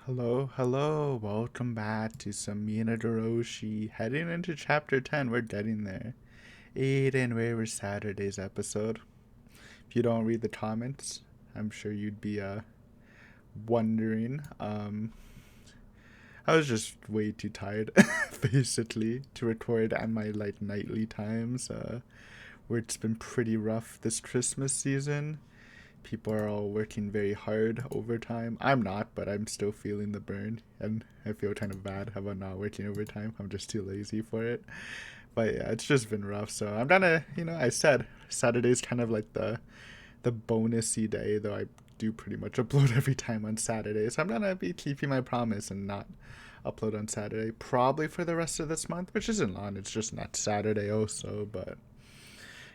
Hello, hello. Welcome back to some Minagoroshi. Heading into chapter 10, we're getting there. Aiden, where was Saturday's episode? If you don't read the comments, I'm sure you'd be wondering. I was just way too tired, basically, to record at my nightly times. Where it's been pretty rough this Christmas season. People are all working very hard overtime. I'm not, but I'm still feeling the burn, and I feel kind of bad about not working overtime. I'm just too lazy for it. But yeah, it's just been rough. So I'm gonna, I said Saturday's kind of like the bonusy day, though I do pretty much upload every time on Saturday. So I'm gonna be keeping my promise and not upload on Saturday, probably for the rest of this month, which isn't long. It's just not Saturday also, but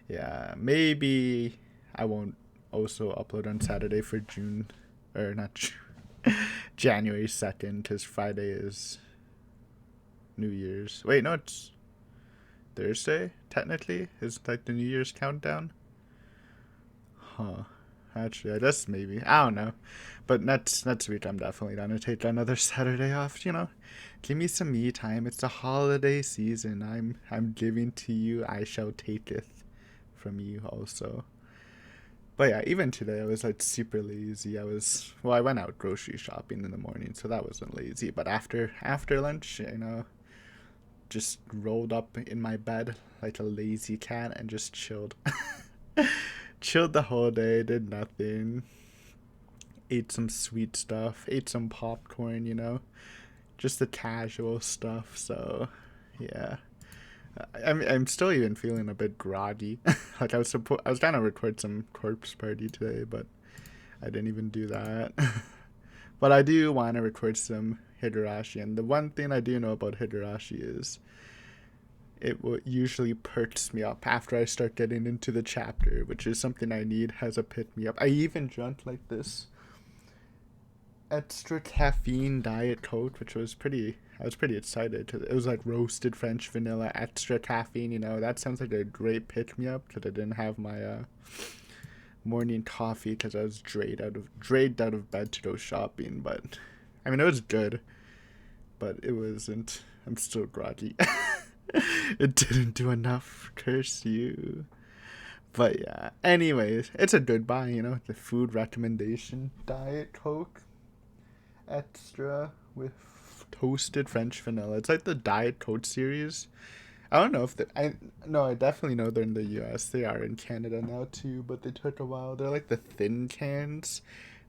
yeah, maybe I won't also upload on Saturday for June, or not June, January 2nd, because Friday is New Year's. Wait, no, it's Thursday, technically? Is like the New Year's countdown? Huh. Actually, I guess maybe. I don't know. But next week, I'm definitely gonna take another Saturday off. Give me some me time. It's the holiday season. I'm giving to you. I shall taketh from you also. But yeah, even today I was like super lazy. I went out grocery shopping in the morning, so that wasn't lazy. But after lunch, just rolled up in my bed like a lazy cat and just chilled. Chilled the whole day, did nothing. Ate some sweet stuff, ate some popcorn, just the casual stuff. So, yeah. I'm still even feeling a bit groggy. Like I was gonna record some corpse party today, but I didn't even do that. But I do want to record some Higurashi, and the one thing I do know about Higurashi is it will usually perks me up after I start getting into the chapter, which is something I need as a pick me up. I even drank like this extra caffeine diet coke, which was pretty. I was pretty excited. It was like roasted French vanilla, extra caffeine. That sounds like a great pick me up because I didn't have my morning coffee because I was dragged out of bed to go shopping. But I mean, it was good, but it wasn't. I'm still groggy. It didn't do enough. Curse you. But yeah. Anyways, it's a good buy. The food recommendation diet coke extra with toasted French vanilla. It's like the Diet Coke series. I don't know if I definitely know they're in the US. They are in Canada now too, but they took a while. They're like the thin cans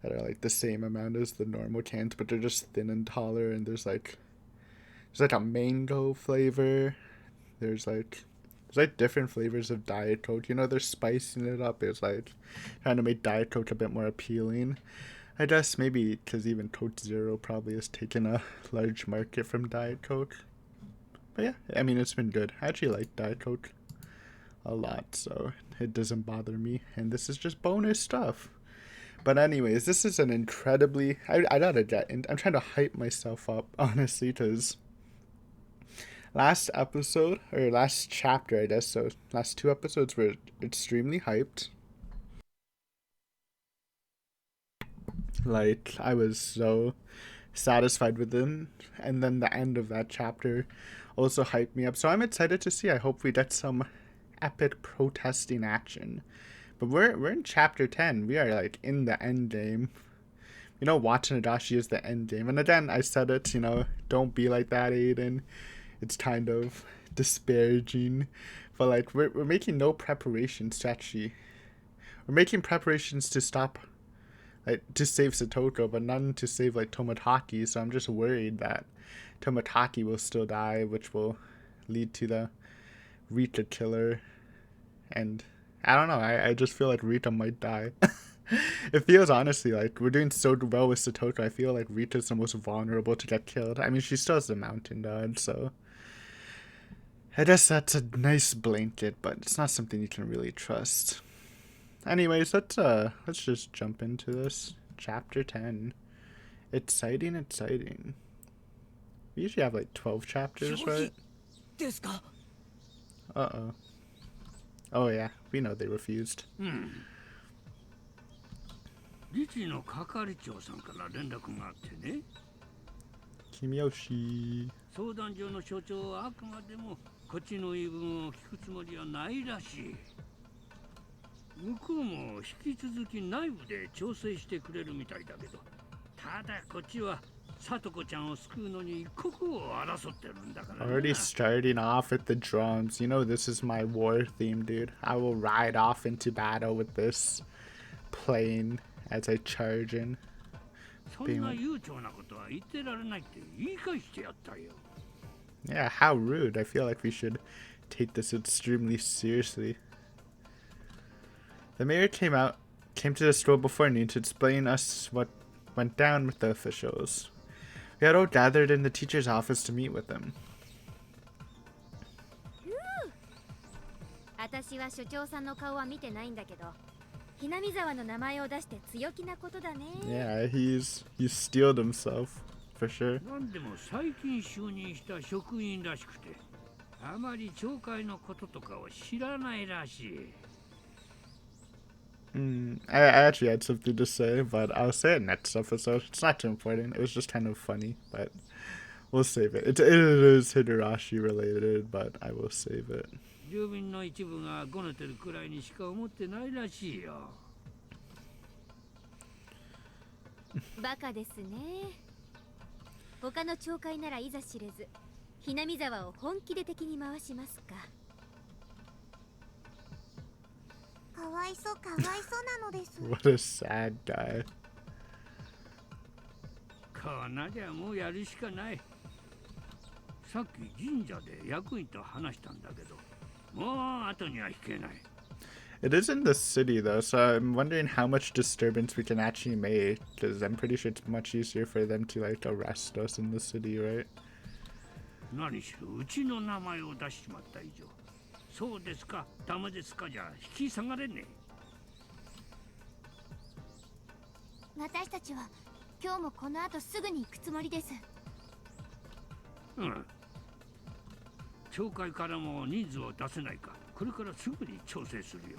that are like the same amount as the normal cans, but they're just thin and taller. And there's like a mango flavor. There's like different flavors of Diet Coke. They're spicing it up. It's like trying to make Diet Coke a bit more appealing. I guess maybe because even Coke Zero probably has taken a large market from Diet Coke. But yeah, I mean, it's been good. I actually like Diet Coke a lot, so it doesn't bother me. And this is just bonus stuff. But anyways, this is an incredibly... I gotta get... I'm trying to hype myself up, honestly, because last episode, or last chapter, I guess, so last two episodes were extremely hyped. Like, I was so satisfied with them, and then the end of that chapter also hyped me up. So I'm excited to see. I hope we get some epic protesting action. But we're in chapter 10. We are like in the end game. Watching Adachi is the end game. And again, I said it, don't be like that, Aiden. It's kind of disparaging. But like we're making no preparations to actually we're making preparations to stop to save Satoko, but none to save like Tomotaki. So I'm just worried that Tomotaki will still die, which will lead to the Rita killer. And I don't know. I just feel like Rita might die. It feels honestly like we're doing so well with Satoko. I feel like Rita's the most vulnerable to get killed. I mean, she still has the mountain dog, so I guess that's a nice blanket, but it's not something you can really trust. Anyways, let's just jump into this chapter 10. Exciting. We usually have like 12 chapters, right? Uh-oh. Oh yeah, we know they refused. 理事の係長さんから連絡があってね、Kimiyoshi. 相談所の所長はあくまでもこっちの言い分を聞くつもりはないらしい。向こうも引き続き内部で調整してくれるみたいだけど、ただこっちはさとこちゃんを救うのに一刻を争ってるんだからな。 Already starting off with the drums. You know this is my war theme, dude. I will ride off into battle with this playing as I charge in. そんな悠長なことは言ってられないって言い返してやったよ。 Yeah, how rude. I feel like we should take this extremely seriously. The mayor came to the store before noon to explain us what went down with the officials. We had all gathered in the teacher's office to meet with them. 私は所長さんの顔は見てないんだけど、ひなみ沢の名前を出して強気なことだね。Yeah, he's steeled himself for sure. なんでも最近就任した職員らしくて、あまり町会のこととかを知らないらしい。 I actually had something to say, but I'll say it next episode. It's not too important. It was just kind of funny, but we'll save it. It is Higurashi related, but I will save it. 住民の一部がごねてるくらいにしか思ってないらしいよ。バカですね。他の町会ならいざ知れず、ひなみ沢を本気で敵に回しますか。かわいそうかわいそうなのです。What a sad guy. こんなじゃもうやるしかない。さっき神社で役員と話したんだけど、もう後には引けない。 It is in the city though, so I'm wondering how much disturbance we can actually make, because I'm pretty sure it's much easier for them to like arrest us in the city, right? 何しろうちの名前を出しちまった以上、そうですかダメですかじゃ引き下がれねえ。私たちは今日もこの後すぐに行くつもりです。うん。町会からも人数を出せないか、これからすぐに調整するよ。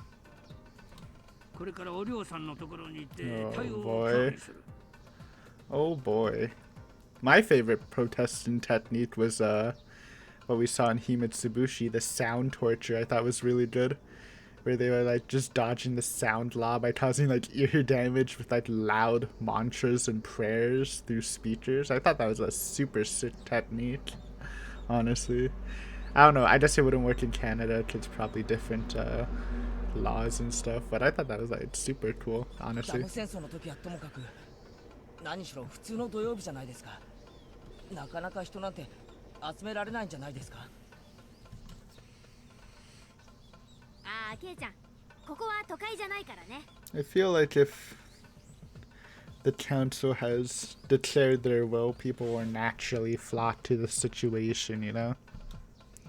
これからお寮さんのところに行って対応を協議する。Oh boy. My favorite protesting technique was what we saw in Himitsubushi, the sound torture. I thought was really good, where they were like just dodging the sound law by causing like ear damage with like loud mantras and prayers through speakers. I thought that was a super sick technique, honestly. I don't know, I guess it wouldn't work in Canada because it's probably different laws and stuff, but I thought that was like super cool, honestly. 何しろ普通の土曜日じゃないですか。なかなか人なんて集められないんじゃないですか。ああ、ケイちゃん、ここは都会じゃないからね。I feel like if the council has declared their will, people will naturally flock to the situation, you know?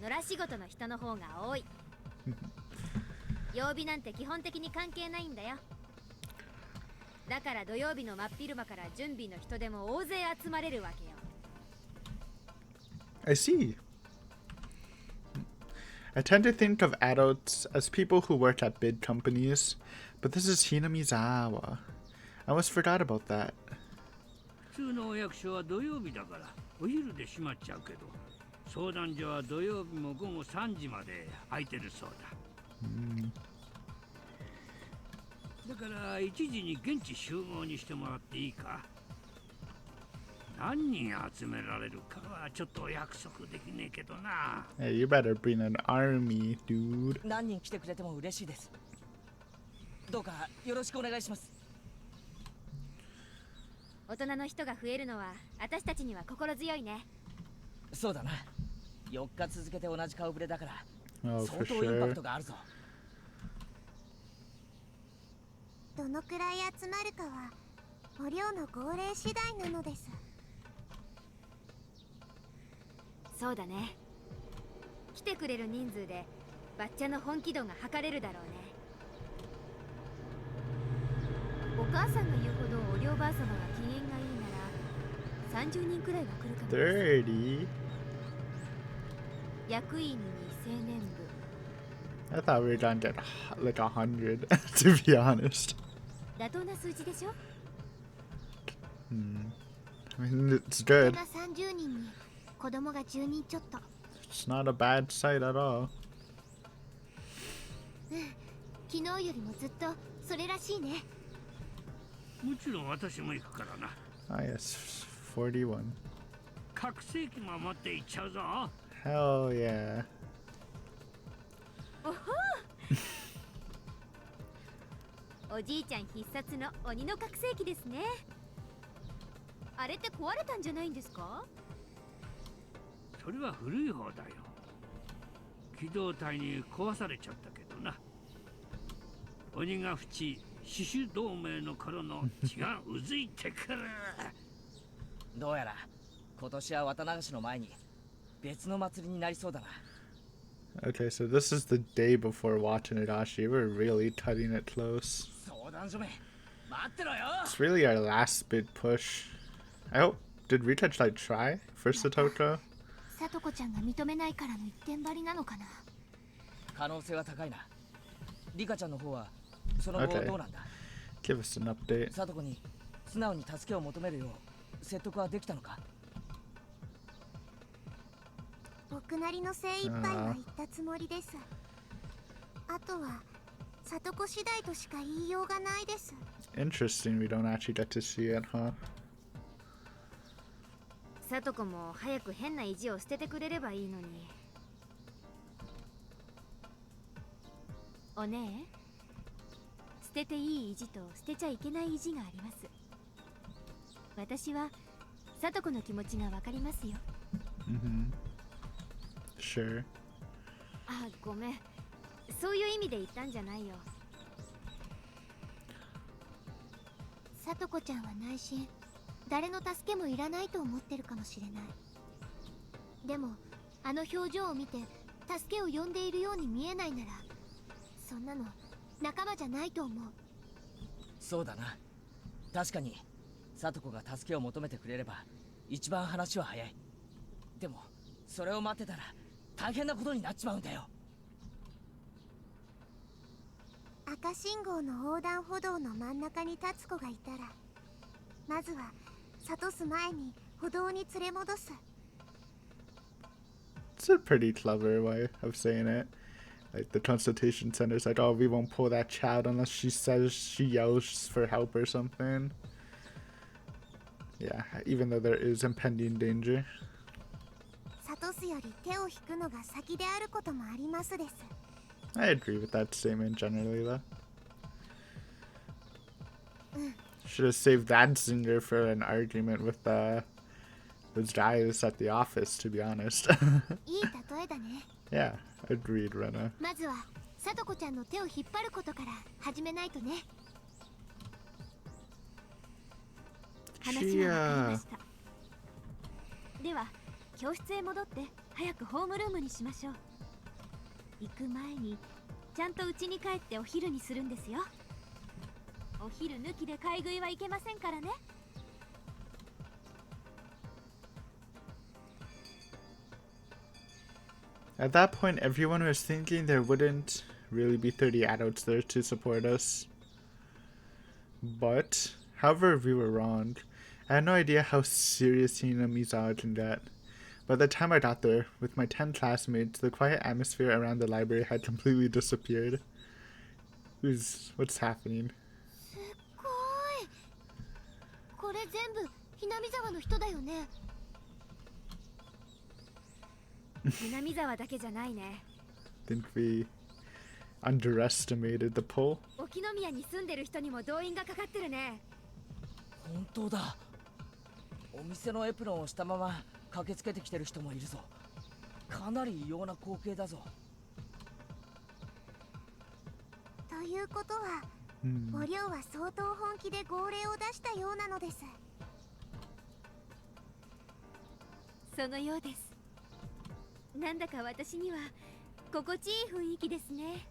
野良仕事の人の方が多い。曜日なんて基本的に関係ないんだよ。だから土曜日の真っ昼間から準備の人でも大勢集まれるわけよ。I see. I tend to think of adults as people who work at big companies, but this is Hinamizawa. I almost forgot about that. 普通のお役所は土曜日だからお昼で閉まっちゃうけど、相談所は土曜日も午後3時まで空いてるそうだ。だから1時に現地集合にしてもらっていいか。何人集められるかはちょっと約束できねえけどな。Hey, you better bring an army, dude. 何人来てくれても嬉しいです。どうかよろしくお願いします。大人の人が増えるのは私たちには心強いね。そうだな。4日続けて同じ顔ぶれだから、Oh, 相 for 当インパク sure. トがあるぞ。どのくらい集まるかはお寮の号令次第なのです。そうだね。来てくれる人数でバッチャの本気度が測れるだろうね。お母さんが言うほどお寮ばあ様が機嫌がいいなら30人くらいは来るかもです。30? 役員に青年部。 I thought we were gonna get like 100, to be honest. 妥当な数字でしょ。I mean, it's 人 good. が30人に子供が10人ちょっと。 It's not a bad sight at all. 昨日よりもずっとそれらしいね。もちろん私も行くからな。 Ah, yes, 41. 拡声器も持って行っちゃうぞ。 Hell yeah. おじいちゃん必殺の鬼の覚醒器ですね。あれって壊れたんじゃないんですか？それは古い方だよ。機動隊に壊されちゃったけどな。鬼が淵死守同盟の頃の血がうずいてくる。どうやら今年は綿流しの前に別の祭りになりそうだな。 Okay, so this is the day before Watanashi. We're really cutting it close. 相談所め待ってろよ。 It's really our last big push. I hope. Did Retouch like try for Satoko? さとこちゃんが認めないからの一点張りなのかな。可能性は高いな。リカちゃんの方はその後 Okay. どうなんだ。 Give us an update. サトコに素直に助けを求めるよう説得はできたのか。僕なりの精一杯は言ったつもりです。あとはさとこ次第としか言いようがないです。 Interesting, we don't actually get to see it, huh? さとこも早く変な意地を捨ててくれればいいのに。おねえ、捨てていい意地と捨てちゃいけない意地があります。私はさとこの気持ちがわかりますよ。Mm-hmm. Sure. あ、ごめん。そういう意味で言ったんじゃないよ。さとこちゃんは内心誰の助けもいらないと思ってるかもしれない。でもあの表情を見て助けを呼んでいるように見えないなら、そんなの仲間じゃないと思う。そうだな。確かにサトコが助けを求めてくれれば一番話は早い。でもそれを待ってたら大変なことになっちまうんだよ。赤信号の横断歩道の真ん中に立つ子がいたら、まずは諭す前に歩道に連れ戻す。 It's a pretty clever way of saying it. Like the consultation center's like, oh, we won't pull that child unless she says she yells for help or something. Yeah, even though there is impending danger. 諭すより手を引くのが先であることもありますです。 I agree with that statement generally, though. Should have saved that Zinger for an argument with those guys at the office, to be honest. いい例えだね。 Yeah, agreed, Rena. まずはさとこちゃんの手を引っ張ることから始めないとね。話はわかりました。では教室へ戻って早くホームルームにしましょう。行く前にちゃんと家に帰ってお昼にするんですよ。お昼抜きで買い食いはいけませんからね。 At that point, everyone was thinking there wouldn't really be 30 adults there to support us. But, however, we were wrong. I had no idea how serious Hinamizawa can get. By the time I got there, with my 10 classmates, the quiet atmosphere around the library had completely disappeared. What's happening? すっごい。これ全部ひなみ沢の人だよね。南沢だけじゃないね。 Think we underestimated the pull? 沖宮に住んでる人にも動員がかかってるね。本当だ。お店のエプロンをしたまま駆けつけてきてる人もいるぞ。かなり異様な光景だぞ。ということは、お寮は相当本気で号令を出したようなのです。そのようです。なんだか私には心地いい雰囲気ですね。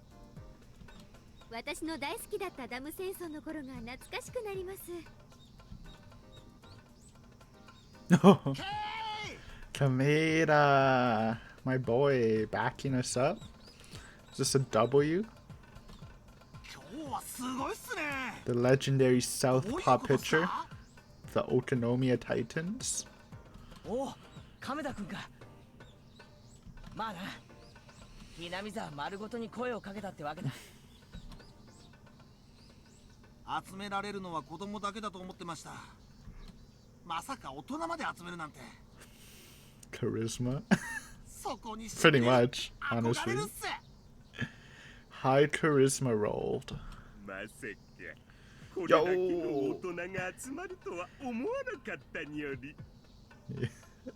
私の大好きだったダム戦争の頃が懐かしくなります。Kameda, my boy, backing us up. Is this a W? The legendary Southpaw pitcher, the Otonomiya Titans. おお、亀田君か。まあな、ひなみ沢丸ごとに声をかけたってわけだ。集められるのは子供だけだと思ってました。まさか大人まで集めるなんて。Charisma. そこに Pretty much, 憧 honestly. れるっす。 High charisma rolled. まさかこれだけの大人が集まるとは思わなかったにより。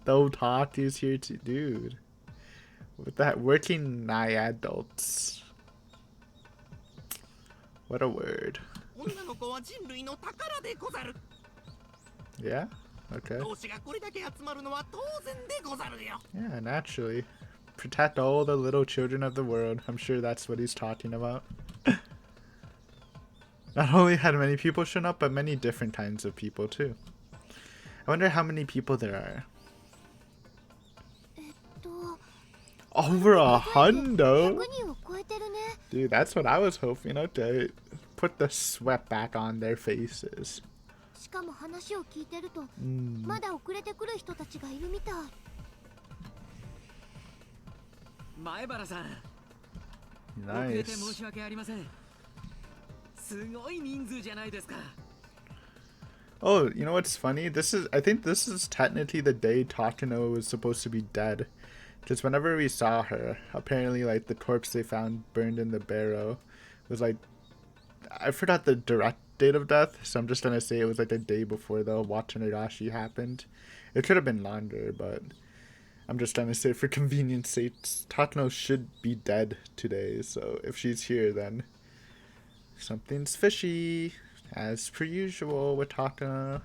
The Otaku's here too, dude. With that working adults. What a word. 女の子は人類の宝でござる。 Yeah? Okay. 同志がこれだけ集まるのは当然でござるよ。 Yeah, naturally. Protect all the little children of the world. I'm sure that's what he's talking about. Not only had many people shown up, but many different kinds of people too. I wonder how many people there are. Over 100? 人を超えてるね。 Dude, that's what I was hoping, to put the sweat back on their faces. しかも話を聞いてると、まだ遅れてくる人たちがいるみたい。前原さん、遅れて申 Nice. し訳ありません。すごい人数じゃないですか。 Oh, you know what's funny? I think this is technically the day Takano was supposed to be dead. Because whenever we saw her, apparently, like, the corpse they found burned in the barrow was, like, I forgot the direct date of death, so I'm just gonna say it was, like, the day before the Higurashi happened. It could have been longer, but I'm just gonna say for convenience sake, Takano should be dead today, so if she's here, then something's fishy, as per usual with Takano.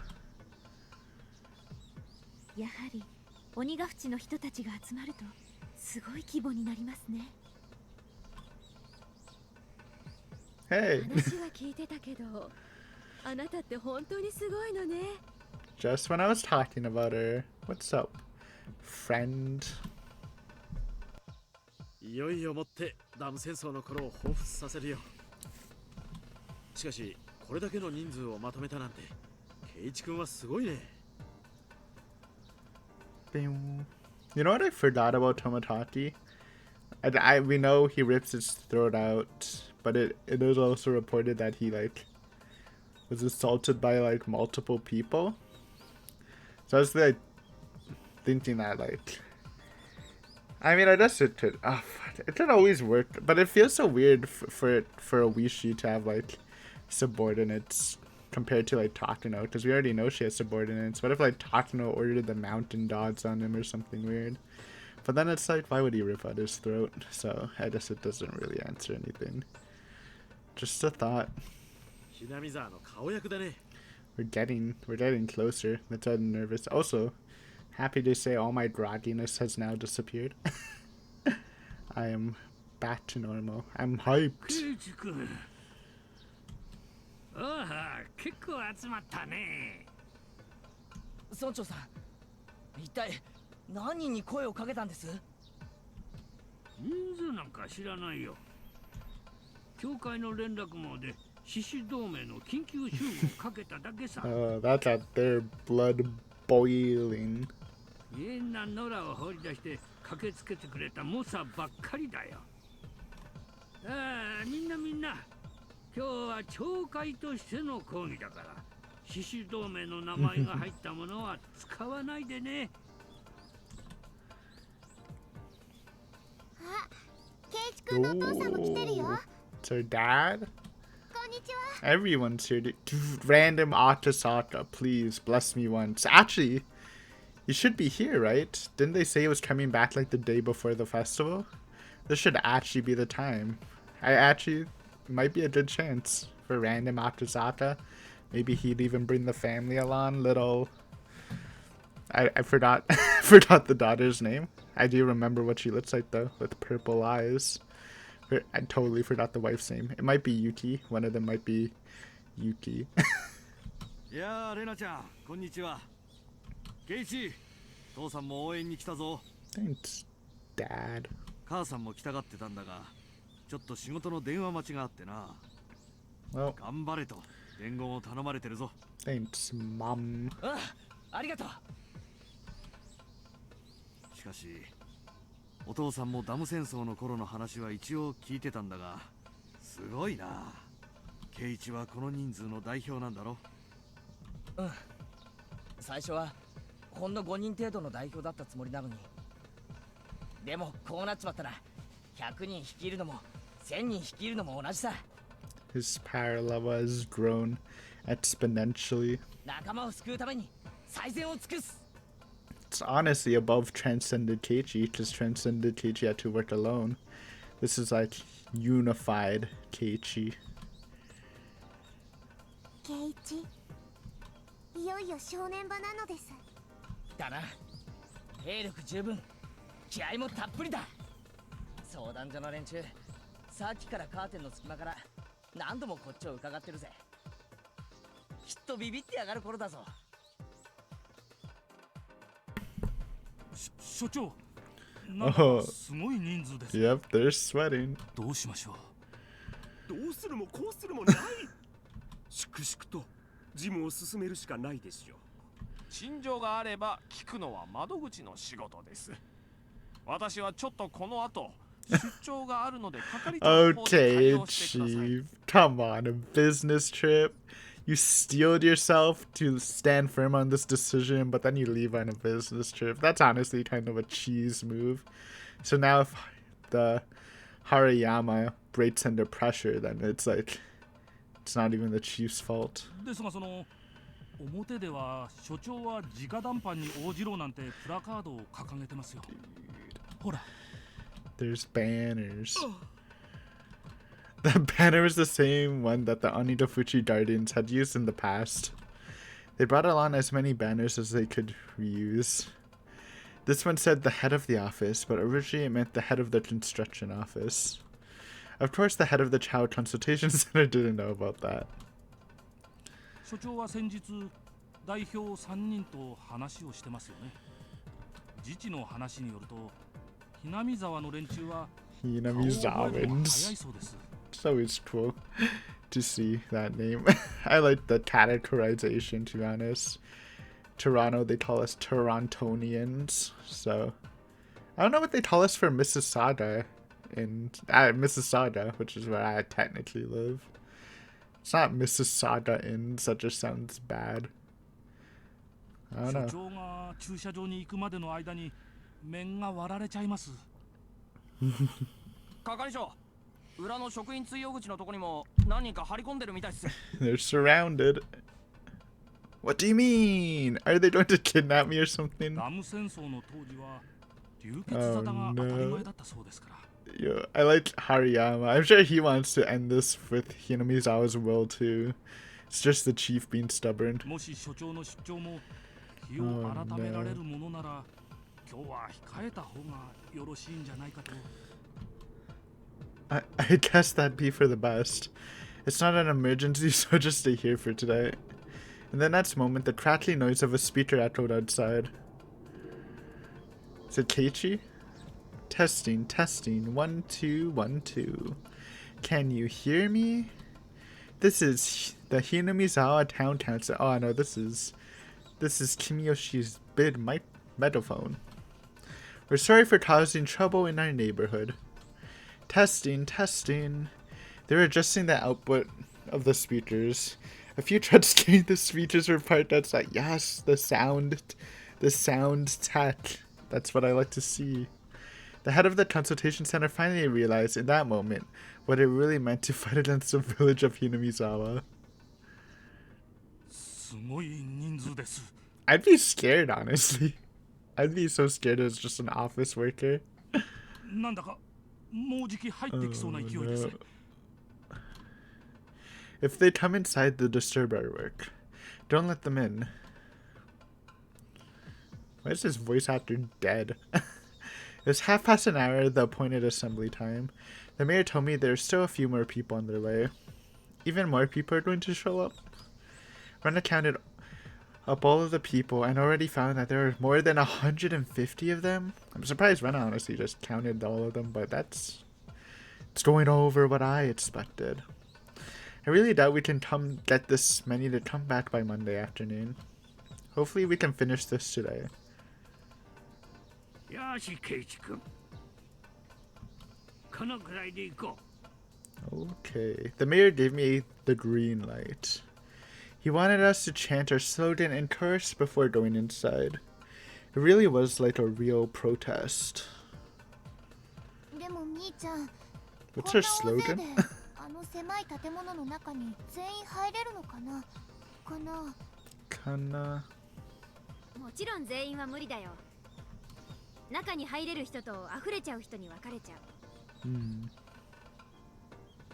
やはり鬼ヶ淵の人たちが集まるとすごい規模になりますね。 Hey, 話は聞いてたけど、あなたって本当にすごいのね。 just when I was talking about her. What's up, friend? いよいよもってダム戦争の頃を彷彿させるよ。しかしこれだけの人数をまとめたなんて圭一君はすごいね。 Bing. You know what I forgot about Tomotaki? We know he rips his throat out, but it is also reported that he, like, was assaulted by, like, multiple people. So I was, like, thinking that, like, I mean, I guess it could always work, but it feels so weird for a Wishi to have, like, subordinates compared to, like, Takano, because we already know she has subordinates. What if, like, Takano ordered the mountain dogs on him or something weird? But then it's like, why would he rip out his throat? So I guess it doesn't really answer anything. Just a thought. ひなみ沢の顔役だね。 We're getting closer. That's why I'm nervous. Also, happy to say all my grogginess has now disappeared. I am back to normal. I'm hyped. ケイチ君。ああ、結構集まったね。村長さん、一体何人に声をかけたんです？人数なんか知らないよ。教会の連絡網で獅子同盟の緊急集合をかけただけさ。That's at their blood boiling. 家な野良を放り出して駆けつけてくれた猛者ばっかりだよ。ああ、みんな。今日は教会としての講義だから、獅子同盟の名前が入ったものは使わないでね。あ、圭一君のお父さんも来てるよ。 It's her dad? こんにちは。 Everyone's here. Dude, random Atasaka, please bless me once. Actually, you should be here, right? Didn't they say it was coming back like the day before the festival? This should actually be the time. Might be a good chance for random Atasaka. Maybe he'd even bring the family along. Little, I forgot forgot the daughter's name. I do remember what she looks like though, with purple eyes. I totally forgot the wife's name. It might be Yuki. One of them might be Yuki. いやー、レナちゃん、こんにちは。ケイチ、父さんも応援に来たぞ。 Thanks, Dad. 母さんも来たがってたんだが、ちょっと仕事の電話待ちがあってな。 Well, 頑張れと。伝言を頼まれてるぞ。 Thanks, Mom. ありがとう。しかしお父さんもダム戦争の頃の話は一応聞いてたんだが、すごいな。ケイイチはこの人数の代表なんだろ。うん。最初はほんの5人程度の代表だったつもりなのに、でもこうなっちまったら100人率いるのも1000人率いるのも同じさ。 His power level has grown exponentially. 仲間を救うために最善を尽くす。 It's honestly above Transcended Keiichi, because Transcended Keiichi had to work alone. This is like unified Keiichi. ケイイチ、いよいよ正念場なのです。だな。兵力十分、気合もたっぷりだ。相談所の連中、さっきからカーテンの隙間から何度もこっちを伺ってるぜ。きっとビビってやがる頃だぞ。所長、なんかすごい人数です。 Yep, they're sweating. どうしましょう。どうするもこうするもない。粛々と事務を進めるしかないでしょう。陳情があれば聞くのは窓口の仕事です。私はちょっとこの後出張があるので係長の方で対 Okay, 応してください。 Chief. Come on, a business trip. You steeled yourself to stand firm on this decision, but then you leave on a business trip. That's honestly kind of a cheese move. So now if the Harayama breaks under pressure, then it's like, it's not even the chief's fault. ですが、その表では所長は直談判に応じろなんてプラカードを掲げてますよ。ほら。 There's banners. The banner was the same one that the Onidofuchi Guardians had used in the past. They brought along as many banners as they could reuse. This one said the head of the office, but originally it meant the head of the construction office. Of course, the head of the Child Consultation Center didn't know about that. 所長は先日代表3人と話をしてますよね。自治の話によると、ひなみ沢の連中は Hinamizawans. It's always cool to see that name. I like the categorization, to be honest. Toronto, they call us Torontonians. So, I don't know what they call us for Mississauga. In Mississauga, which is where I technically live. It's not Mississauga Inns, that just sounds bad. I don't know. 所長が駐車場に行くまでの間に面が割られちゃいます。係長、裏の職員追用口のとこにも何人か張り込んでるみたいです。 They're surrounded. What do you mean? Are they going to kidnap me or something? ダム戦争の当時は流血沙汰が当たり前だったそうですから。Yo, I like Hariyama. I'm sure he wants to end this with Hinamizawa's will too. It's just the chief being stubborn. もし所長の出張も日を改められるものなら、今日は控えた方がよろしいんじゃないかと。I guess that'd be for the best. It's not an emergency, so just stay here for today. In the next moment, the crackling noise of a speaker echoed outside. Is it Keiichi? Testing, testing, 1 2 1 2. Can you hear me? This is the Hinamizawa Town Council. Oh no, this is Kimiyoshi's bid megaphone. We're sorry for causing trouble in our neighborhood. Testing, testing. They're adjusting the output of the speakers. A few trucks carrying the speakers were parked outside. Yes, the sound tech. That's what I like to see. The head of the consultation center finally realized in that moment what it really meant to fight against the village of Hinamizawa. すごい人数です。 I'd be scared, honestly. I'd be so scared as just an office worker. なんだかもうじき入ってきそうな勢いです。 If they come inside to disturb our work, don't let them in. Why is this voice actor dead? It's 1/2 the appointed assembly time. The mayor told me there's still a few more people on their way. Even more people are going to show up. Rena counted up all of the people and already found that there are more than 150 of them. I'm surprised Rena honestly just counted all of them, but it's going over what I expected. I really doubt we can get this many to come back by Monday afternoon. Hopefully we can finish this today. よし、ケイチ君。このくらいで行こう。 Okay. The mayor gave me the green light. He wanted us to chant our slogan and curse before going inside. It really was like a real protest. でも兄ちゃん、 What's こ her んな大勢 slogan? であの狭い建物の中に全員入れるのかなかな。 Kana. もちろん全員は無理だよ。中に入れる人と溢れちゃう人に分かれちゃう。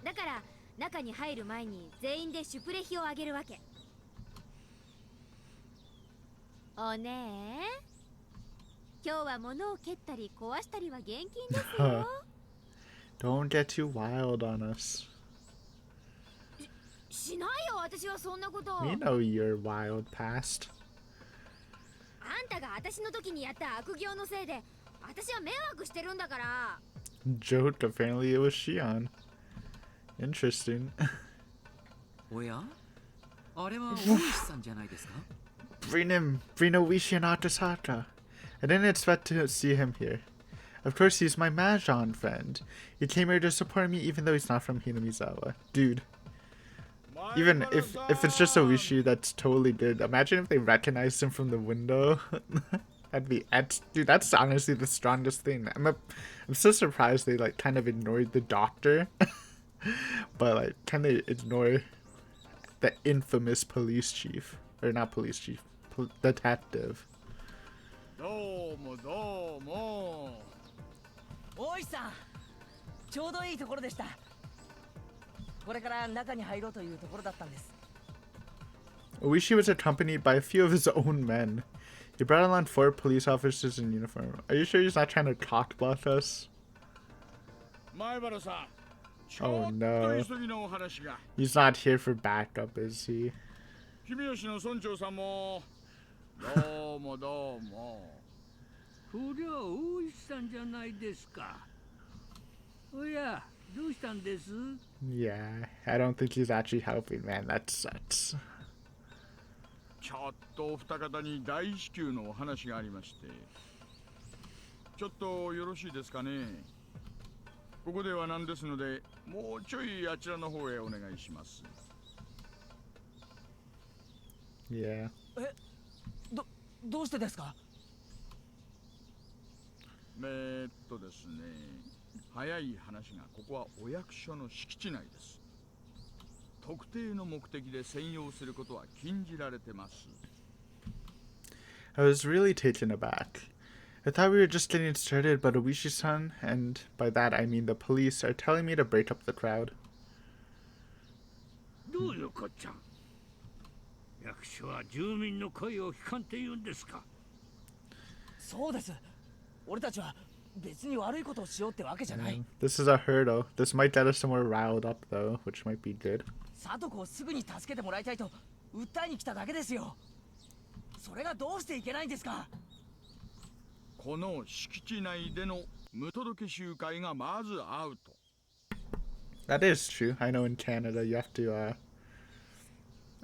だから中に入る前に全員でシュプレヒをあげるわけ。おねえ、今日は物を蹴ったり壊したりは厳禁ですよ。Don't get too wild on us. しないよ、私はそんなこと。 We know your wild past. あんたが私の時にやった悪行のせいで私は迷惑してるんだから。 Joke, apparently it was Shion. Interesting. おやあれは大石さんじゃないですか Bring no Wishion Atasaka. I didn't expect to see him here. Of course, he's my Mahjong friend. He came here to support me even though he's not from Hinamizawa. Dude. Even if it's just a Wishi, that's totally good. Imagine if they recognized him from the window. Dude, that's honestly the strongest thing. I'm so surprised they like kind of ignored the doctor. But like, can they ignore the infamous police chief? Or not police chief, detective. どうもどうも。大石さん、ちょうどいいところでした。これから中に入ろうというところだったんです。 Oishi was accompanied by a few of his own men. He brought along 4 police officers in uniform. Are you sure he's not trying to cock block us? 前原さん。 Oh no. 急ぎのお話が。 He's not here for backup, is he? 君吉の村長さんも。どうもどうも。こりゃ大石さんじゃないですか。おや、どうしたんです？ Yeah, I don't think he's actually helping, man. That sucks. ちょっとお二方に大至急のお話がありまして。ちょっとよろしいですかね。ここではなんですので、もうちょいあちらの方へお願いします。 Yeah. どうしてですか？ですね。早い話がここはお役所の敷地内です。特定の目的で専用することは禁じられてます。 I was really taken aback. I thought we were just getting started, but Oishi-san, and by that I mean the police, are telling me to break up the crowd. どういうこっちゃ。役所は住民の声を聞かんって言うんですか。そうです。俺たちは別に悪いことをしようってわけじゃない。 This is a hurdle. This might get us somewhere riled up, though, which might be good. サトコをすぐに助けてもらいたいと訴えに来ただけですよ。それがどうしていけないんですか？この敷地内での無届け集会がまずアウト。 That is true. I know in Canada you have to,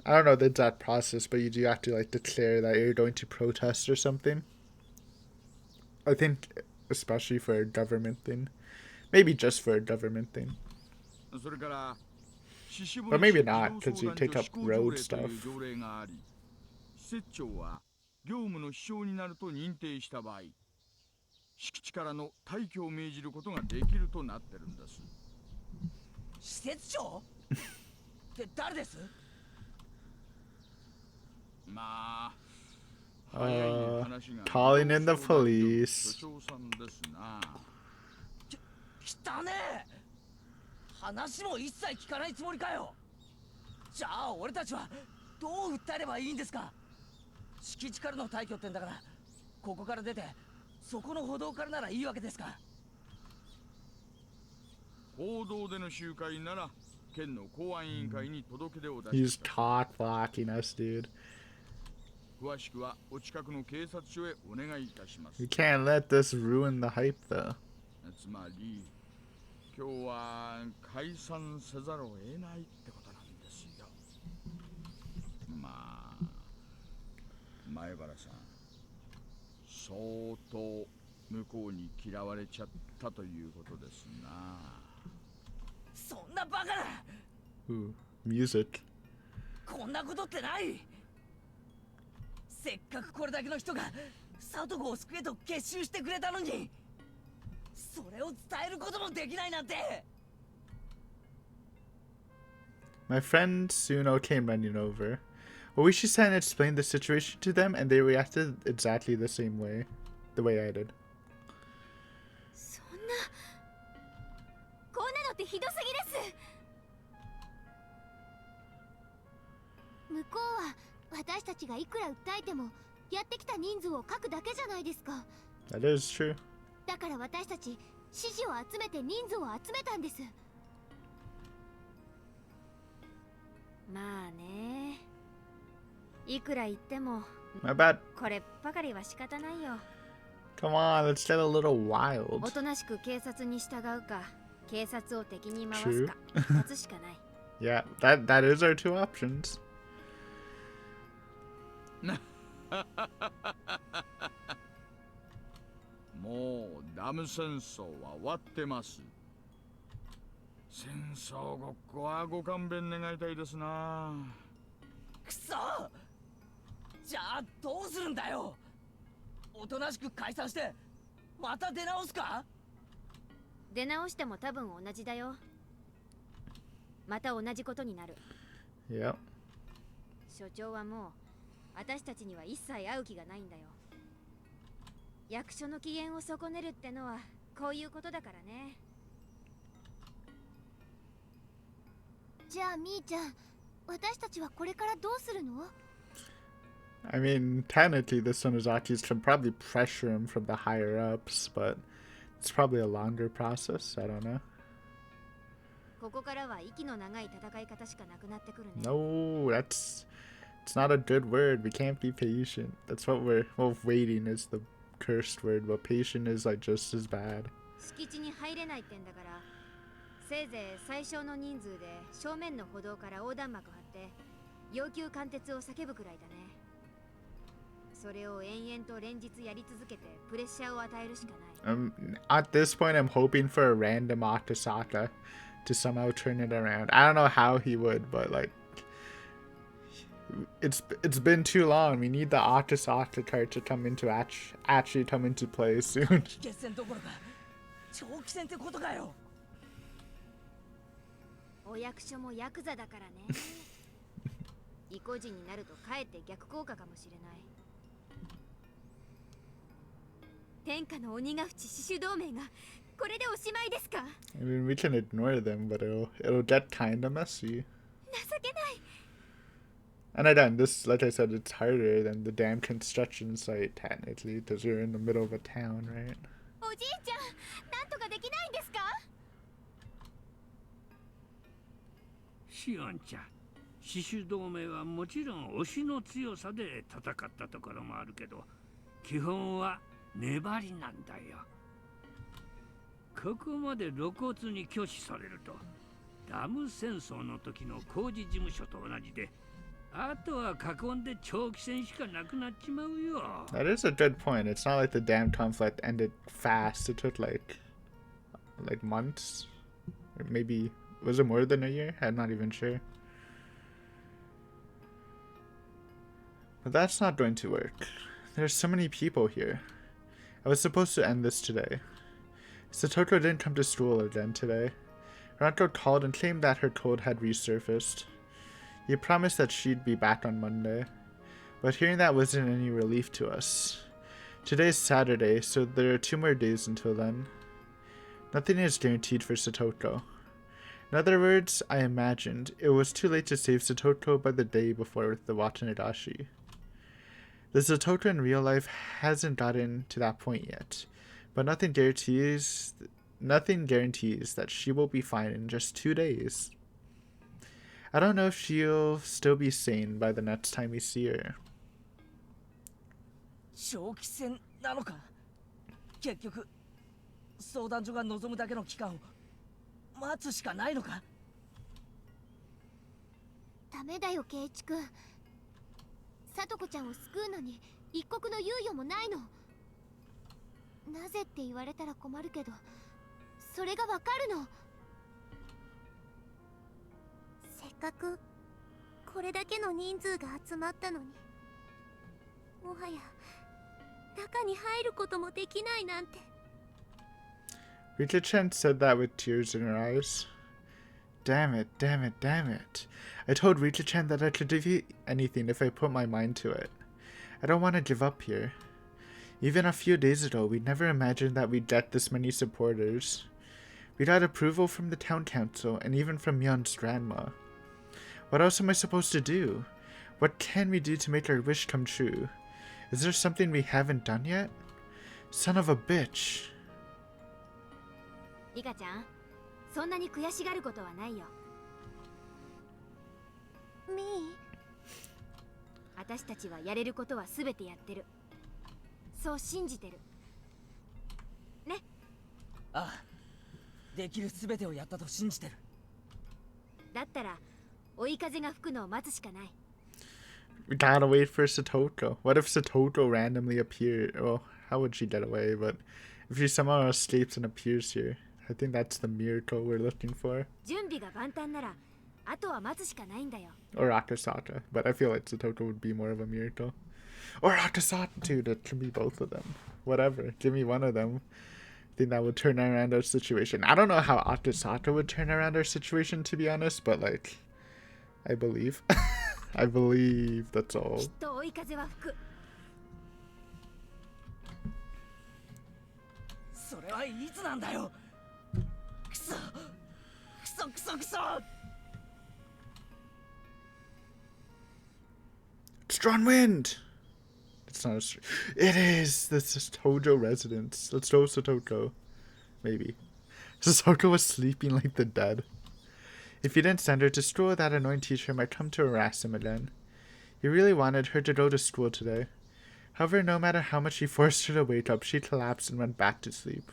I don't know the exact process, but you do have to, like, declare that you're going to protest or something. I think, especially for a government thing. Maybe just for a government thing. それから But maybe not, because you take up road stuff. 施設長は業務の支障になると認定した場合、敷地からの退去を命じることができるとなってるんです。施設長？って誰です？まあ、 calling in the police. 汚ねえ。話も一切聞かないつもりかよ。じゃあ俺たちはどう訴えればいいんですか？敷地からの退去ってんだから、ここから出てそこの歩道からならいいわけですか？報道での集会なら県の公安委員会に届け出を出し He's cock blocking us, dude. 詳しくはお近くの警察署へお願いいたします。 You can't let this ruin the hype, though. つまり今日は解散せざるを得ないってことなんで前原さん。相当向こうに嫌われちゃったということですな。そんなバカな。Ooh, music. こんなことってない。せっかくこれだけの人がサトコを救えと結集してくれたのに、それを伝えることもできないなんて。My friend Suno came running over. Oishi-san explained the situation to them, and they reacted exactly the same way. The way I did. そんなこんなのってひどすぎです。向こうは私たちがいくら訴えてもやってきた人数を書くだけじゃないですか。 That is true. だから私たち支持を集めて人数を集めたんです。まあね、いくら言っても My bad. こればかりは仕方ないよ。 Come on, let's get a little お wild. となしく警察に従うか、警察を敵に回すか、2つしかない。Yeah, that is our two options. もうダム戦争は終わってます。戦争ごっこはご勘弁願いたいですな。くそ。じゃあどうするんだよ。おとなしく解散してまた出直すか。出直しても多分同じだよ。また同じことになる。 Yep. 所長はもう私たちには一切会う気がないんだよ。役所の機嫌を損ねるってのはこういうことだからね。じゃあみーちゃん、私たちはこれからどうするの？ I mean, technically, the Sonozakis can probably pressure him from the higher ups, but it's probably a longer process. I don't know. ここからは息の長い戦い方しかなくなってくるね。 No, it's not a good word. We can't be patient. That's what well, waiting is the cursed word, but patient is like just as bad. 敷地に入れないってんだから、せいぜい最小の人数で正面の歩道から横断幕張って要求貫徹を叫ぶくらいだね。それを延々と連日やり続けてプレッシャーを与えるしかない。At this point, I'm hoping for a random Akasaka to somehow turn it around. I don't know how he would, but like, it's been too long. We need the Akasaka card to come into actually come into play soon. 決戦どころか長期戦ってことかよ。お役所もヤクザだからね。意固地になるとかえって逆効果かもしれない。天下の鬼ヶ淵死守同盟がこれでおしまいですか？ I mean, we can ignore them, but it'll get kind of messy. 情けない。 And again, this, like I said, it's harder than the damn construction site technically, because you're in the middle of a town, right? おじいちゃん、なんとかできないんですか？シオンちゃん、死守同盟はもちろん押しの強さで戦ったところもあるけど、基本は粘りなんだよ。ここまで露骨に拒否されると、ダム戦争の時の工事事務所と同じで、あとは囲んで長期戦しかなくなっちまうよ。That is a good point. It's not like the damn conflict ended fast. It took like months, or maybe was it more than a year? I'm not even sure. But that's not going to work. There's so many people here. I was supposed to end this today. Satoko didn't come to school again today. Her uncle called and claimed that her cold had resurfaced. He promised that she'd be back on Monday, but hearing that wasn't any relief to us. Today's Saturday, so there are 2 more days until then. Nothing is guaranteed for Satoko. In other words, I imagined it was too late to save Satoko by the day before with the Watanagashi. The Satoko in real life hasn't gotten to that point yet, but nothing guarantees that she will be fine in just 2 days. I don't know if she'll still be sane by the next time we see her. 長期戦なのか。結局相談所が望むだけの期間を待つしかないのか。ダメだよ圭一君。さとこちゃんを救うのに一刻の猶予もないの。なぜって言われたら困るけど、それがわかるの。せっかくこれだけの人数が集まったのに、もはや中に入ることもできないなんて。 Rita-chan said that with tears in her eyes. Damn it, damn it, damn it. I told Rita-chan that I could defeat anything if I put my mind to it. I don't want to give up here. Even a few days ago, we never imagined that we'd get this many supporters. We got approval from the town council and even from Myeon's grandma. What else am I supposed to do? What can we do to make our wish come true? Is there something we haven't done yet? Son of a bitch. リカちゃん、そんなに悔しがることはないよ。みー、私たちはやれることは全てやってる。そう信じてる。ね。ああ、できる全てをやったと信じてる。だったら追い風が吹くのを待つしかない。We gotta wait for Satoko. What if Satoko randomly appeared? Well, how would she get away? But if she somehow escapes and appears here, I think that's the miracle we're looking for. 準備が万端なら、あとは待つしかないんだよ。 Or Akasaka, but I feel like Satoko would be more of a miracle. Or Akasaka, dude, it can be both of them. Whatever, give me one of them. I think that would turn around our situation. I don't know how Akasaka would turn around our situation, to be honest, but like, I believe. I believe, that's all. きっと追い風は吹く。それはいつなんだよ。くそくそくそくそ。 Strong wind! It's not it is! This is Tojo residence. Let's go Satoko. Maybe. Satoko was sleeping like the dead. If he didn't send her to school, that annoying teacher might come to harass him again. He really wanted her to go to school today. However, no matter how much he forced her to wake up, she collapsed and went back to sleep.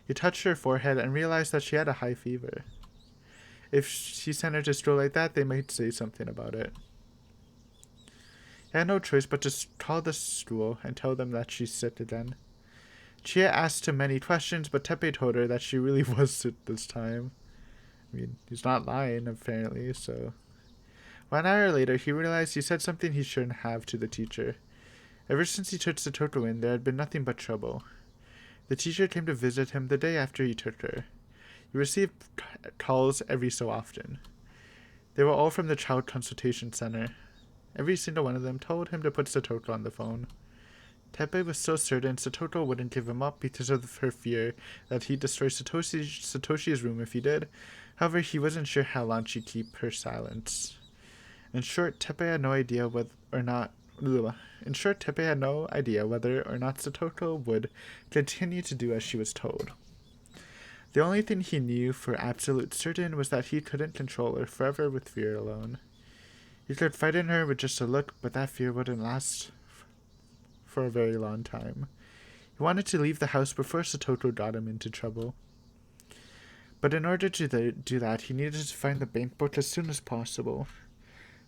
He touched her forehead and realized that she had a high fever. If she sent her to school like that, they might say something about it. He had no choice but to call the school and tell them that she's sick again. Chia asked him many questions, but Teppei told her that she really was sick this time. I mean, he's not lying, apparently, so... 1 hour later, he realized he said something he shouldn't have to the teacher. Ever since he took Satoko in, there had been nothing but trouble. The teacher came to visit him the day after he took her. He received calls every so often. They were all from the Child Consultation Center. Every single one of them told him to put Satoko on the phone. Teppei was so certain Satoko wouldn't give him up because of her fear that he'd destroy Satoshi's room if he did. However, he wasn't sure how long she'd keep her silence. In short, Teppei had no idea whether or not Satoko would continue to do as she was told. The only thing he knew for absolute certain was that he couldn't control her forever with fear alone. He could frighten her with just a look, but that fear wouldn't last for a very long time. He wanted to leave the house before Satoko got him into trouble. But in order to do that, he needed to find the bank book as soon as possible.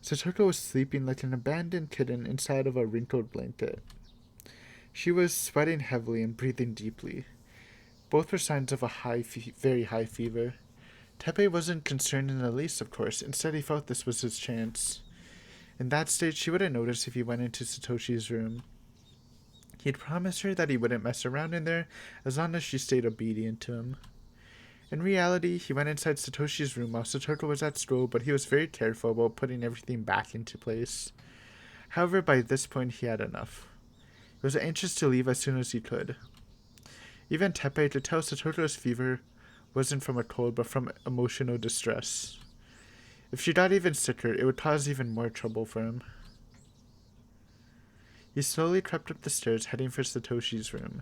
Satoko was sleeping like an abandoned kitten inside of a wrinkled blanket. She was sweating heavily and breathing deeply. Both were signs of a very high fever. Teppei wasn't concerned in the least, of course. Instead, he felt this was his chance. In that state, she wouldn't notice if he went into Satoshi's room. He had promised her that he wouldn't mess around in there as long as she stayed obedient to him. In reality, he went inside Satoshi's room while Satoko was at school, but he was very careful about putting everything back into place. However, by this point, he had enough. He was anxious to leave as soon as he could. Even Teppei could tell Satoko's fever wasn't from a cold, but from emotional distress. If she got even sicker, it would cause even more trouble for him. He slowly crept up the stairs, heading for Satoshi's room.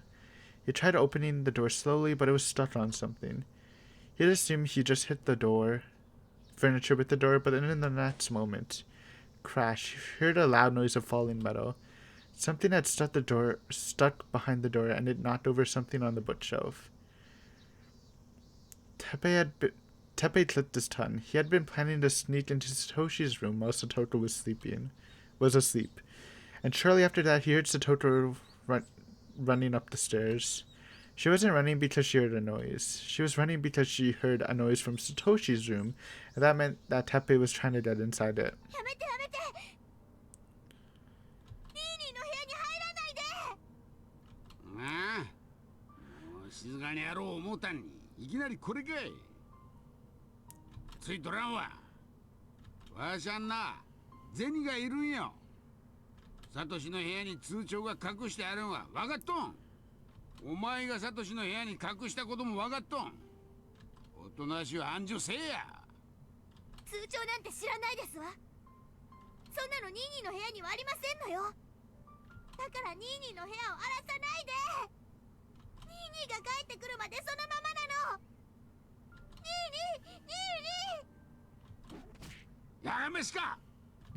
He tried opening the door slowly, but it was stuck on something. He had assumed he just hit the furniture with the door, but then in the next moment, crash, he heard a loud noise of falling metal. Something had stuck behind the door, and it knocked over something on the bookshelf. Teppei clipped his tongue. He had been planning to sneak into Satoshi's room while Satoko was sleeping. was asleep, and shortly after that he heard Satoto running up the stairs. She wasn't running because she heard a noise. She was running because she heard a noise from Satoshi's room, and that meant that Teppei was trying to get inside it.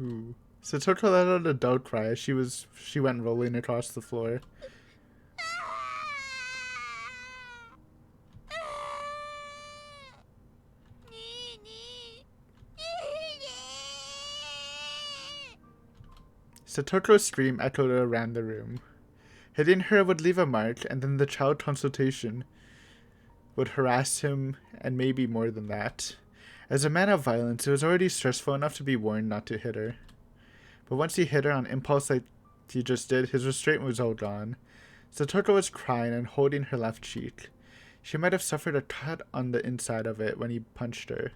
Ooh. Satoto let out a dull cry as she went rolling across the floor. Satoto's scream echoed around the room. Hitting her would leave a mark, and then the child consultation would harass him, and maybe more than that. As a man of violence, it was already stressful enough to be warned not to hit her. But once he hit her on impulse like he just did, his restraint was all gone. Satoto was crying and holding her left cheek. She might have suffered a cut on the inside of it when he punched her.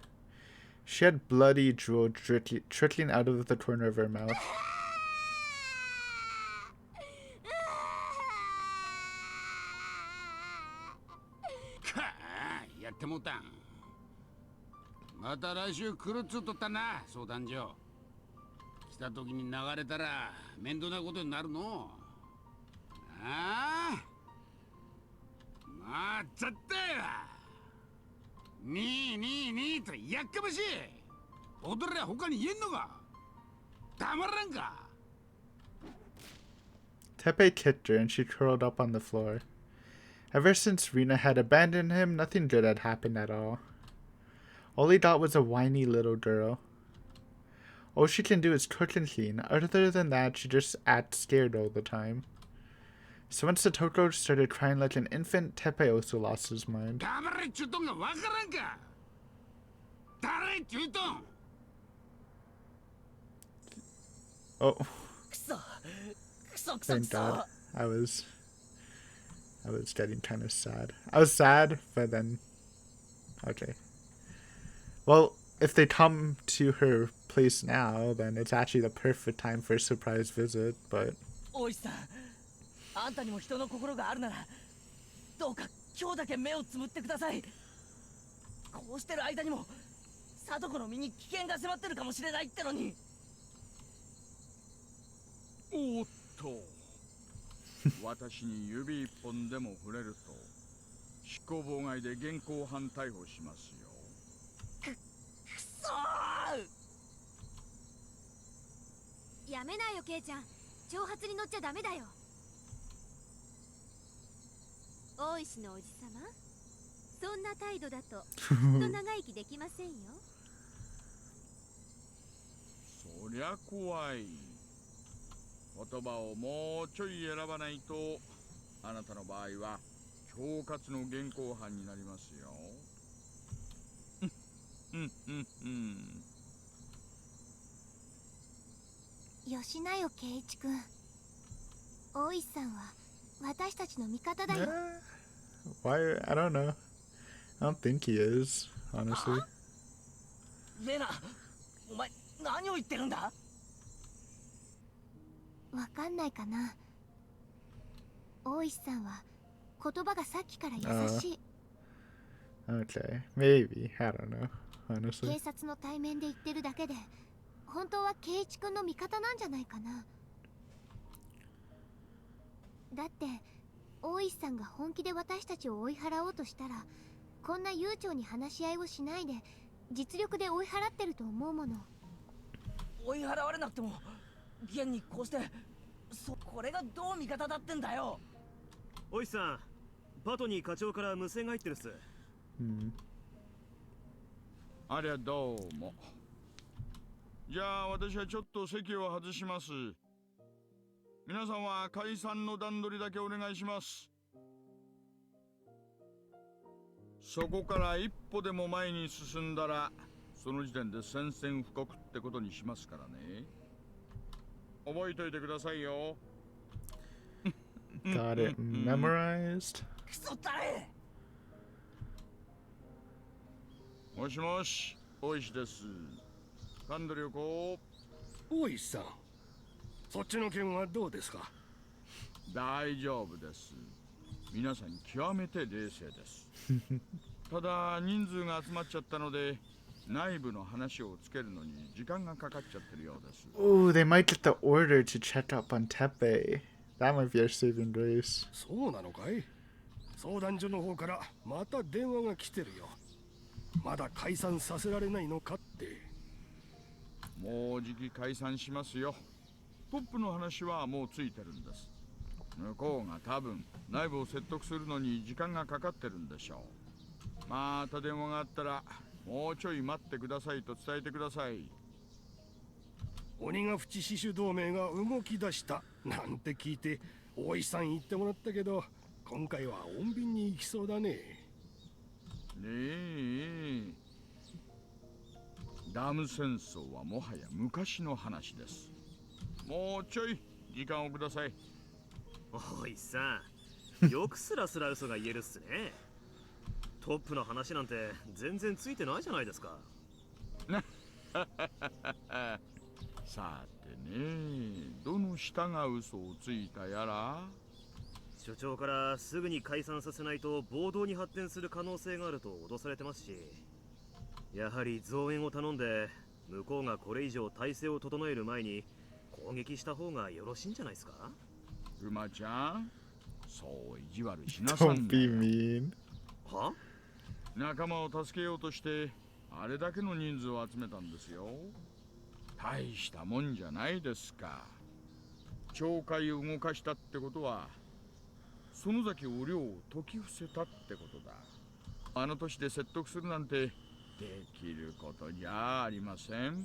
She had bloody drool trickling out of the corner of her mouth. Teppei kicked her and she curled up on the floor. Ever since Rina had abandoned him, nothing good had happened at all. All he got was a whiny little girl. All she can do is cook and clean. Other than that, she just acts scared all the time. So once Satoto started crying like an infant, Teppei also lost his mind. Oh. Thank God. I was getting kind of sad. I was sad, but then... Okay. Well, if they come to her place now, then it's actually the perfect time for a surprise visit, but...おっと私に指一本でも触れると執行妨害で現行犯逮捕しますよ。くそー！やめなよ、ケイちゃん。挑発に乗っちゃダメだよ。大石のおじさま、そんな態度だときっと長生きできませんよ。そりゃ怖い。言葉をもうちょい選ばないとあなたの場合は恐喝の現行犯になりますよ。よしなよ、ケイイチ君。大石さんは私たちの味方だよ。Why? I don't know. I don't think he is, honestly. レナ、お前何を言ってるんだ？わかんないかな。大石さんは言葉がさっきから優しい。Okay, maybe. I don't know, honestly. 警察の対面で言ってるだけで、本当はケイイチ君の味方なんじゃないかな。だって大石さんが本気で私たちを追い払おうとしたら、こんな悠長に話し合いをしないで実力で追い払ってると思うもの。追い払われなくても現にこうして、これがどう味方だってんだよ。おいさん、パトニー課長から無線が入ってるっす。ありゃどうも。じゃあ私はちょっと席を外します。皆さんは解散の段取りだけお願いします。そこから一歩でも前に進んだら、その時点で宣戦布告ってことにしますからね。覚えといてくださいよ。Got it memorized. クソったれ。もしもし、大石です。神取旅行。大石さん、そっちの件はどうですか？大丈夫です。皆さん極めて冷静です。ただ人数が集まっちゃったので、内部の話をつけるのに時間がかかっちゃってるようです。Ooh, they might get the order to check up on Tepe. That might be our saving grace. そうなのかい？相談所の方からまた電話が来てるよ。まだ解散させられないのかって。もうじき解散しますよ。トップの話はもうついてるんです。向こうが多分内部を説得するのに時間がかかってるんでしょう。また電話があったらもうちょい待ってくださいと伝えてください。鬼ヶ淵死守同盟が動き出したなんて聞いて大石さん言ってもらったけど、今回は穏便に行きそうだね。ねえ、ダム戦争はもはや昔の話です。もうちょい時間をください。おいさん、よくスラスラ嘘が言えるっすね。トップの話なんて全然ついてないじゃないですか。さてね、どの下が嘘をついたやら。所長からすぐに解散させないと暴動に発展する可能性があると脅されてますし、やはり増援を頼んで向こうがこれ以上体制を整える前に攻撃した方がよろしいんじゃないですか？馬ちゃん、そう意地悪しなさん Don't be mean. は？仲間を助けようとしてあれだけの人数を集めたんですよ。大したもんじゃないですか。町会を動かしたってことは園崎お涼を解き伏せたってことだ。あの年で説得するなんてできることじゃありません。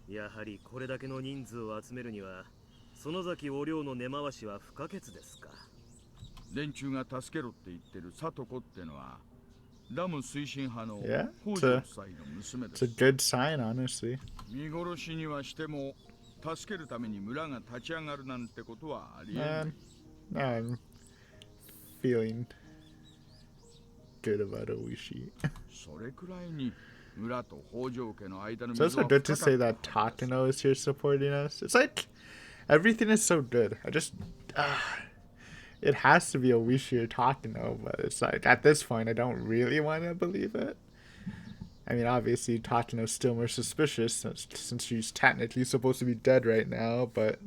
やはりこれだけの人数を集めるには園崎お涼の根回しは不可欠ですか。連中が助けろって言ってる里子ってのはダム推進派の Yeah, 北条夫妻の娘で it's a す。 good sign, honestly. 見殺しにはしても助けるために村が立ち上がるなんてことはありえない。I'm feeling good about Oishi. それくらいに村と北条家の間の So 溝 it's は so good 深 to か say った that Takano is here supporting us. It's like everything is so good. It has to be Oishi or Takano, but it's like at this point I don't really want to believe it. I mean, obviously Takano's still more suspicious since she's technically supposed to be dead right now, but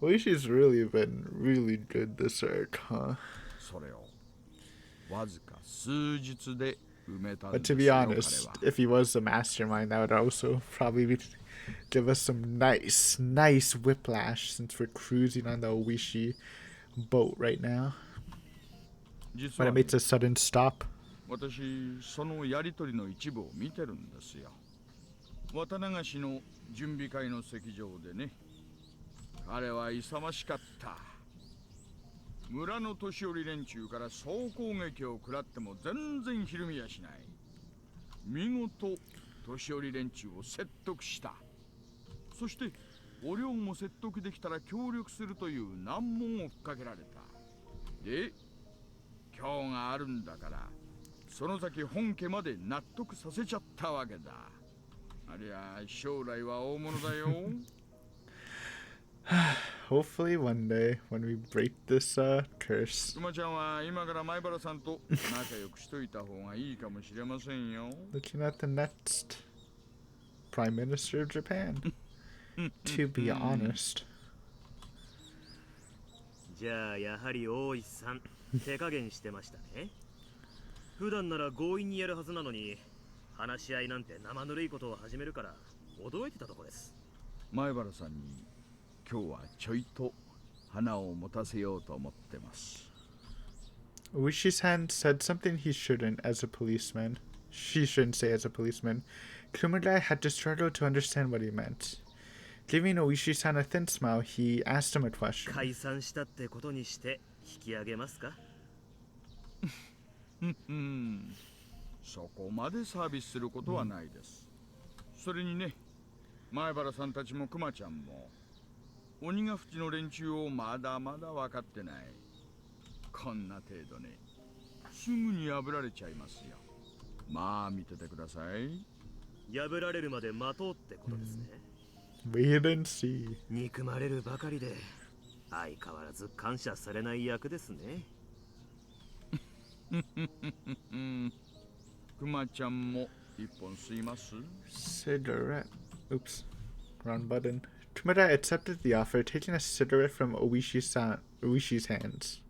Oishi's really been really good this arc, huh? それをわずか数日で埋めたん But です to be よ、 honest, 彼は。 if he was the mastermind, that would also probably give us some nice whiplash since we're cruising on the Oishi boat right now. 実 But は it ね、 makes a sudden stop. 私そのやりとりの一部を見てるんですよ。渡流しの準備会の席上でね。彼は勇ましかった。村の年寄り連中から総攻撃を食らっても全然ひるみやしない。見事年寄り連中を説得した。そしてお涼も説得できたら協力するという難問をふっかけられた。で、今日があるんだからその先本家まで納得させちゃったわけだ。ありゃ将来は大物だよ。Hopefully one day when we break this curse. 馬ちゃんは今から前原さんと仲良くしといた方がいいかもしれませんよ。 Looking at the next Prime Minister of Japan. To be honest. じゃあやはり大石さん手加減してましたね。普段なら強引にやるはずなのに話し合いなんて生ぬるいことを始めるから驚いてたとこです。前原さんに今日はちょいと花を持たせようと思ってます。 Oishi's hand said something he shouldn't as a policeman. She shouldn't say as a policeman. Kumagai had to struggle to understand what he meant. Giving Oishi-san a thin smile, he asked him a question. 解散したってことにして引き上げますか？そこまでサービスすることはないです。それにね、前原さんたちもクマちゃんも鬼ヶ淵の連中をまだまだ分かってない。こんな程度ね、すぐに破られちゃいますよ。まあ見ててください。破られるまで待とうってことですね。Wait and see. 憎まれるばかりで相変わらず感謝されない役ですね。クマちゃんも一本吸います？ Cigarette. Oops. Wrong button. Kumada accepted the offer, taking a cigarette from Oishi's hands.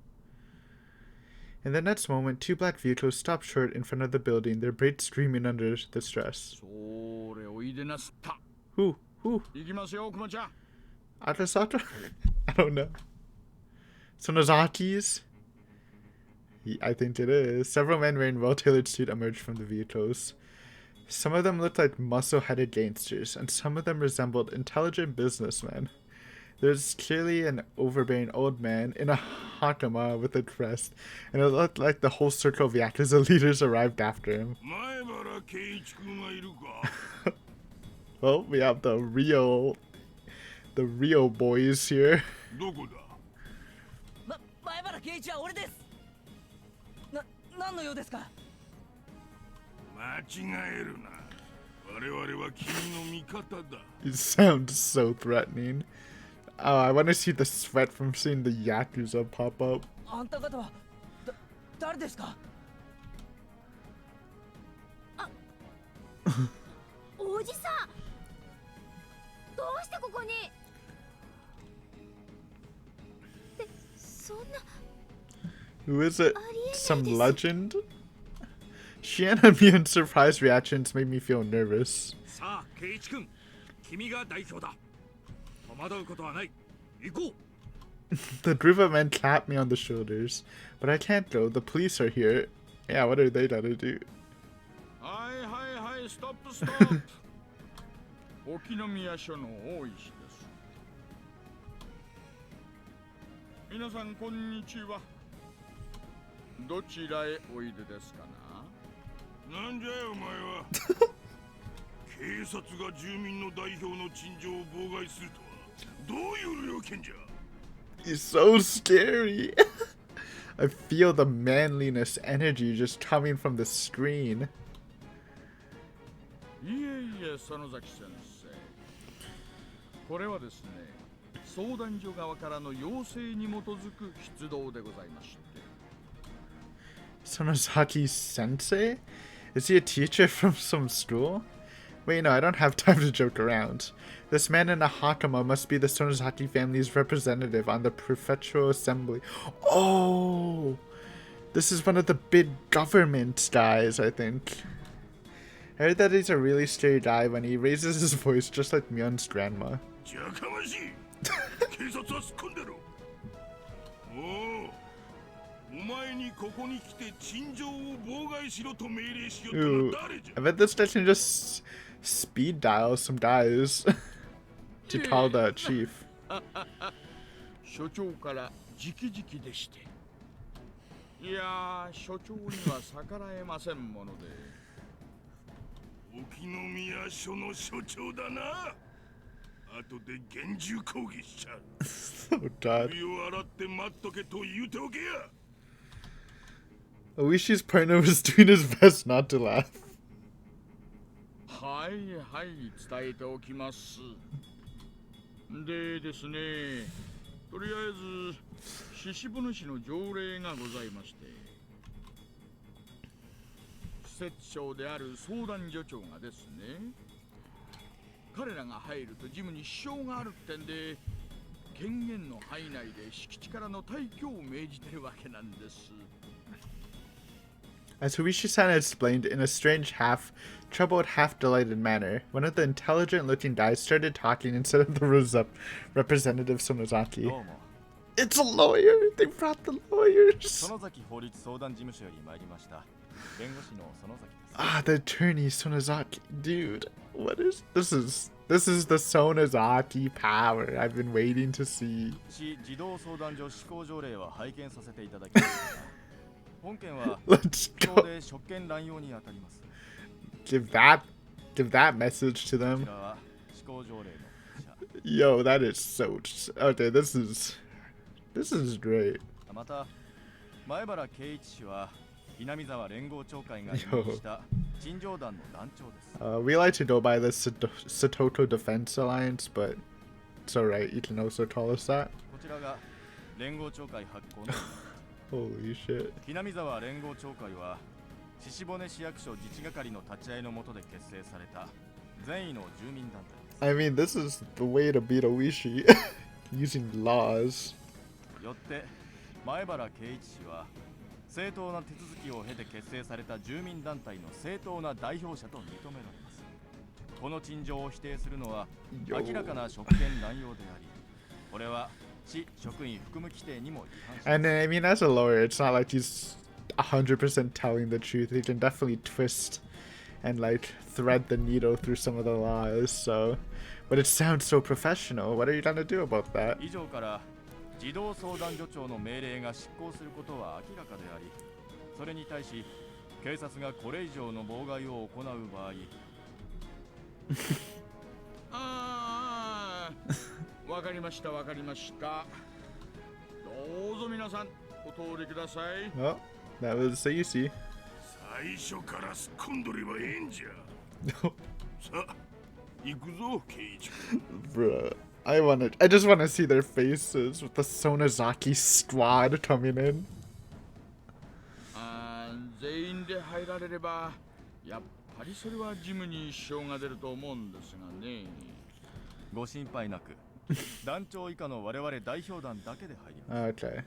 In the next moment, two black vehicles stopped short in front of the building, their brakes screaming under the stress. Who? Atasato? I don't know. Sonozaki's? I think it is. Several men wearing well-tailored suits emerged from the vehicles. Some of them looked like muscle-headed gangsters, and some of them resembled intelligent businessmen. There's clearly an overbearing old man in a hakama with a crest, and it looked like the whole circle of Yakuza leaders arrived after him. Well, we have the real boys here. 前原圭一は俺です。何の用ですか？間違えるな。我々は君の味方だ。 It sounds so threatening. Oh, I want to see the sweat from seeing the Yakuza pop up. あんた方は誰ですか？おじさん、どうしてここに？そんな。 Who is it? Some legend? Shian and Mia's surprised reactions made me feel nervous. さあ、圭一君、君が代表だ。戸惑うことはない。行こう。The group of men clapped me on the shoulders, but I can't go. The police are here. Yeah, what are they gonna do? Hi, stop. 沖宮署の大石です。皆さんこんにちは。どちらへおいでですかな？なんじゃいお前は。警察が住民の代表の陳情を妨害するとはどういう了見じゃ？ He's so scary. I feel the manliness energy just coming from the screen. いえ、園崎先生。これはですね、相談所側からの要請に基づく出動でございまして。Sonosaki Sensei? Is he a teacher from some school? Wait, no, I don't have time to joke around. This man in a hakama must be the Sonosaki family's representative on the prefectural assembly. Oh! This is one of the big government guys, I think. I heard that he's a really scary guy when he raises his voice just like Myun's grandma. Ooh, I bet this guy can just speed dial some guys to call the chief. 所長から直々でして。いやー、所長には逆らえませんもので。沖宮署の署長だな。後で厳重抗議しちゃう。Oh God. 首を洗って待っとけと言うておけや。Oishi's partner was doing his best not to laugh. はい、伝えておきます。でですね、とりあえず獅子舞主の条例がございまして、施設長である相談所長がですね、彼らが入ると事務に支障があるってんで、権限の範囲内で敷地からの退去を命じてるわけなんです。As Huishi-san explained in a strange half-troubled, half-delighted manner, one of the intelligent-looking guys started talking instead of the representative Sonozaki. It's a lawyer! They brought the lawyers! 園崎法律相談事務所より参りました Ah, the attorney Sonozaki. Dude, what is this is the Sonozaki power I've been waiting to see. 児童相談所施行条例は拝見させていただきますが、本件は Let's 不当 go. で職権乱用に当たります。 Give that message to こ them. ちらは施行条例の記者。 Yo, that is so okay, this is great. また前原圭一氏は南沢連合長会が任命した陳情団の団長です。 We like to go by the Satoto Defense Alliance, but it's alright, you can also call us that. こちらが連合長会発行の Holy shit. 南沢連合長会は鹿骨市役所自治係の立ち会いの下で結成された善意の住民団体です。 I mean, this is the way to beat Oishi. Using laws. よって前原圭一氏は正当な手続きを経て結成された住民団体の正当な代表者と認められます。この陳情を否定するのは明らかな職権乱用であり、これは市職員服務規定にも違反します。 And I mean, as a lawyer, it's not like he's 100% telling the truth. He can definitely twist and like thread the needle through some of the laws. So, but it sounds so professional. What are you gonna do about that? 以上から児童相談所長の命令が執行することは明らかであり、それに対し警察がこれ以上の妨害を行う場合、ああ、わかりましたわかりました。どうぞ皆さんお通りください。 Well, that was easy. 最初からすっ込んどればええんじゃ。さあ、行くぞ、圭一君。 Bruh. I just wanna see their faces with the Sonozaki squad coming in. 全員で入られればやっぱりそれはジムに支障が出ると思うんですがね。ご心配なく、団長以下の我々代表団だけで入ります。 Okay.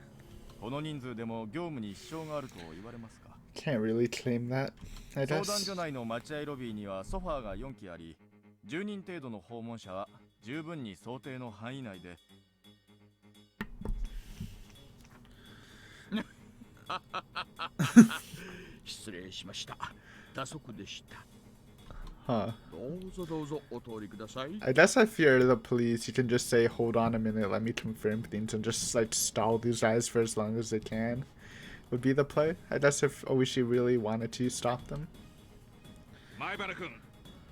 この人数でも業務に支障があると言われますか。 Can't really claim that, I 相 guess. 談所内の待合ロビーにはソファーが4機あり、10人程度の訪問者は十分に想定の範囲内で。失礼しました。打足でした。 Huh. どうぞどうぞお通りください。 I guess if you're the police, you can just say, hold on a minute, let me confirm things, and just like stall these guys for as long as they can. Would be the play. I guess if Oishi really wanted to stop them. 前原君、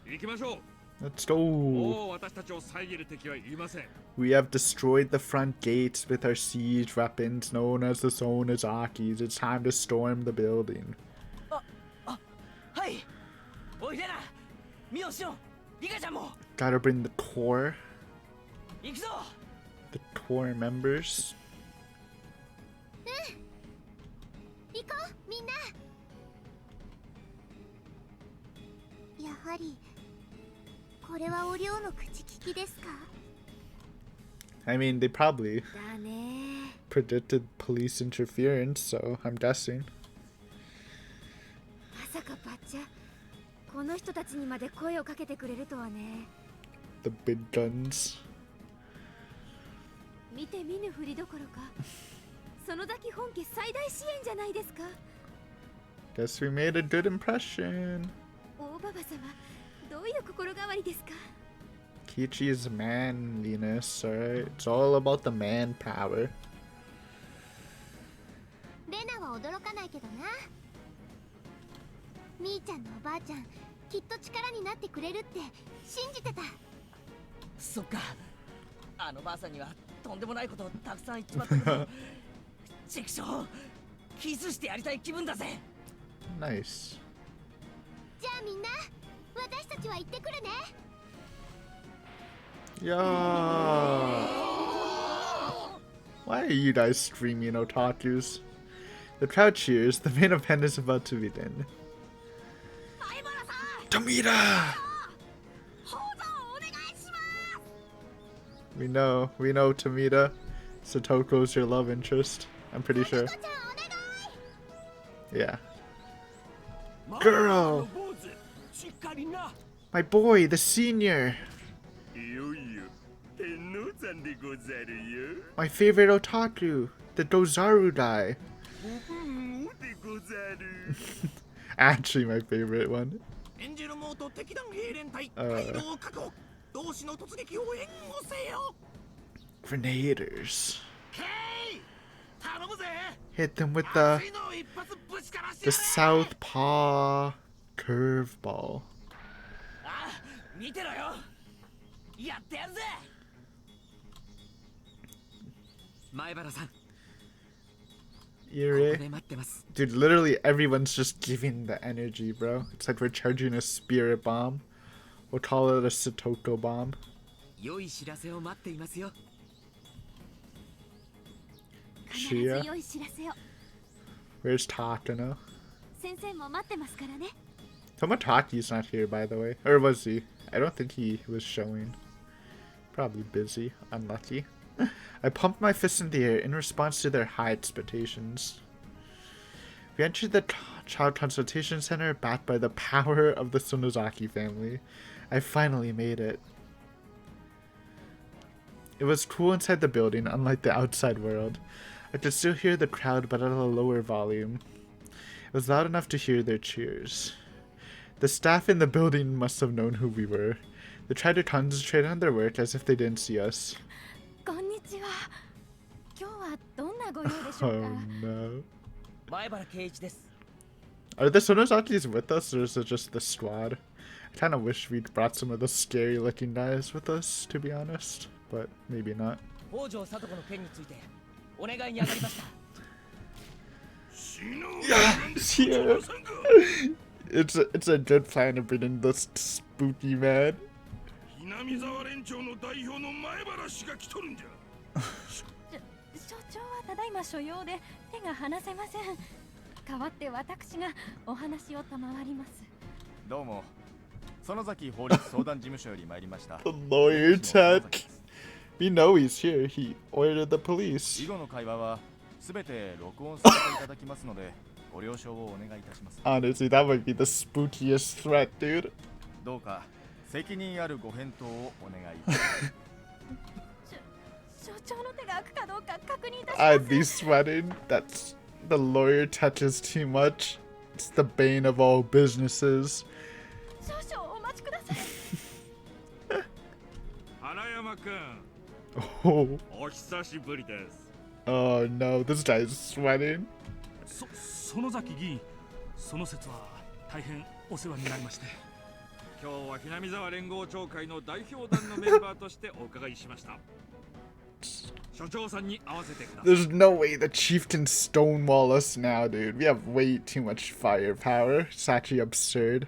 行きましょう。 Let's go. もう私たちを遮る敵はいません。 We have destroyed the front gates with our siege weapons known as the Sonozakis. It's time to storm the building. はい。おいでな。ミオシオン、リカちゃんも。 Gotta bring the core. 行くぞ。 The core members. 行こうみんな。やはりこれはお寮の口利きですか？ I mean, they probably だね。 predicted police interference, so I'm guessing. まさかバッチャ、この人たちにまで声をかけてくれるとはね。 The big guns. 見て見ぬふりどころか、その崎本家最大支援じゃないですか。 Guess we made a good impression. 大ババ様、どういう心変わりですか？ Kichi's manliness, alright? It's all about the manpower. レナは驚かないけどな。みーちゃんのおばあちゃん、きっと力になってくれるって信じてた。そっか。あのばあさんにはとんでもないことをたくさん言っちまったけど、チクショー、キスしてやりたい気分だぜ。 Nice. じゃあみんな、私たちは行ってくるね。 Yeah. Why are you guys screaming, otakus? The crowd cheers. The main event is about to begin. Tomita! We know, Tomita. Satoko's your love interest. I'm pretty sure. Yeah. Girl! My boy, the senior! My favorite otaku, the Dozaru guy. Actually, my favorite one. 演じるモート敵団兵連隊回路を確保同士の突撃を援護せよ Grenaders. ケイ頼むぜ Hit them with 熱いのを一発ぶちかまして the やれ southpaw curveball. ああ見てろよやってやるぜ前原さん Eerie. 待ってます Dude, literally everyone's just giving the energy, bro. It's like we're charging a spirit bomb. We'll call it a Satoko bomb. 良い知らせを待っていますよ Shia? 良い知らせを Where's Takano? 先生も待ってますからね Tomotaki's not here, by the way. Or was he? I don't think he was showing. Probably busy. Unlucky. I pumped my fist in the air in response to their high expectations. We entered the child consultation center backed by the power of the Sonozaki family. I finally made it. It was cool inside the building, unlike the outside world. I could still hear the crowd, but at a lower volume. It was loud enough to hear their cheers. The staff in the building must have known who we were. They tried to concentrate on their work as if they didn't see us. こんにちは今日はどんなご用でしょ Oh うか no. 前原圭一です Are the Sonozakis with us, or is it just the squad? I kind of wish we'd brought some of the scary looking guys with us, to be honest. But maybe not. 北条聡子の件についてお願いに上がりました Yeah, it's a good plan to bring in this spooky man. 南沢連長の代表の前原氏が来とるんじゃ所長はただいま所用で手が離せません代わって私がお話を賜りますどうも園崎法律相談事務所より参りました The lawyer tech. We know he's here. He ordered the police. 以後の会話はすべて録音させていただきますのでご了承をお願いいたします Honestly, that might be the spookiest threat, dude. どうか責任あるご返答をお願いいたします所長の手が開くかどうか確認いたし I'd ま be す sweating. That's the lawyer touches too much. It's the bane of all businesses. 少々お待ちください原山君 Oh, お久しぶりです oh no, this guy's sweating. 園崎議員その説は大変お世話になりまして今日は南沢連合町会の代表団のメンバーとしてお伺いしました所長さんに合わせてください There's no way the chief can stonewall us now, dude. We have way too much firepower. It's actually absurd.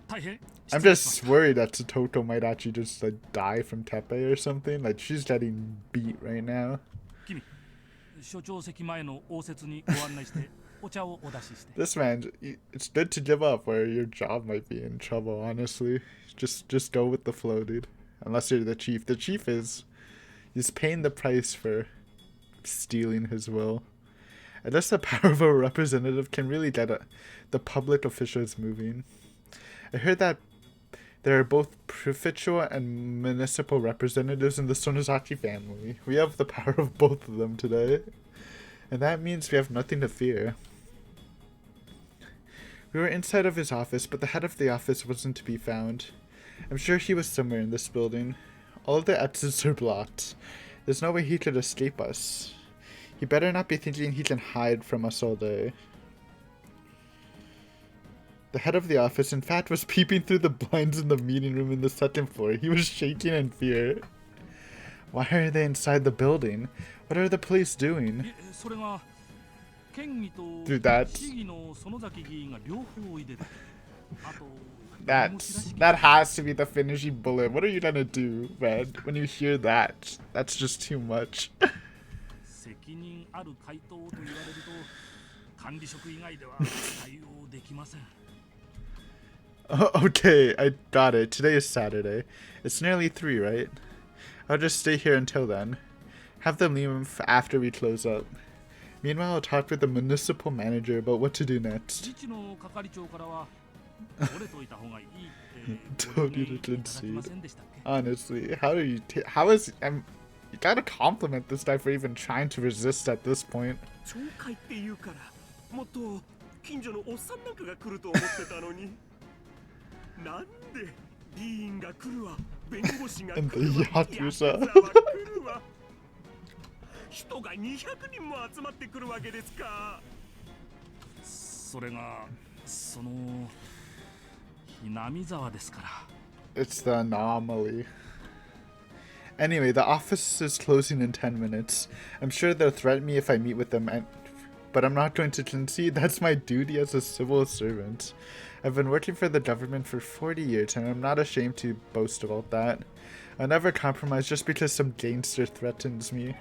大変 I'm just worried that Satoko might actually just like die from Tepe or something. Like she's getting beat right now. 君所長席前の応接にご案内してお茶をお出しして This man, it's good to give up or your job might be in trouble, honestly. Just go with the flow, dude. Unless you're the chief. The chief he's paying the price for stealing his will. I guess the power of a representative can really get the public officials moving. I heard that there are both prefectural and municipal representatives in the Sonozaki family. We have the power of both of them today. And that means we have nothing to fear. We were inside of his office, but the head of the office wasn't to be found. I'm sure he was somewhere in this building. All of the exits are blocked. There's no way he could escape us. He better not be thinking he can hide from us all day. The head of the office, in fact, was peeping through the blinds in the meeting room in the second floor. He was shaking in fear. Why are they inside the building? What are the police doing? それが県議と Dude, that's... 市議の園崎議員が両方おいでであと That has to be the finishing bullet. What are you gonna do, man, when you hear that? That's just too much. 責任ある回答と言われると管理職以外では対応できません Okay, I got it. Today is Saturday. It's nearly 3, right? I'll just stay here until then. Have them leave after we close up. Meanwhile, I'll talk with the municipal manager about what to do next. 自治の係長からは折れといた方がいいって Don't need to concede. Honestly, how is you gotta compliment this guy for even trying to resist at this point. 町会って言うからもっと近所のおっさんなんかが来ると思ってたのに。なんで議員が来るわ、弁護士が来るわ、ヤクザは来るわ。人が200人も集まってくるわけですか。それがその南沢ですから。 It's the anomaly. Anyway, the office is closing in 10 minutes. I'm sure they'll threaten me if I meet with them, but I'm not going to concede. That's my duty as a civil servant. I've been working for the government for 40 years, and I'm not ashamed to boast about that. I'll never compromise just because some gangster threatens me.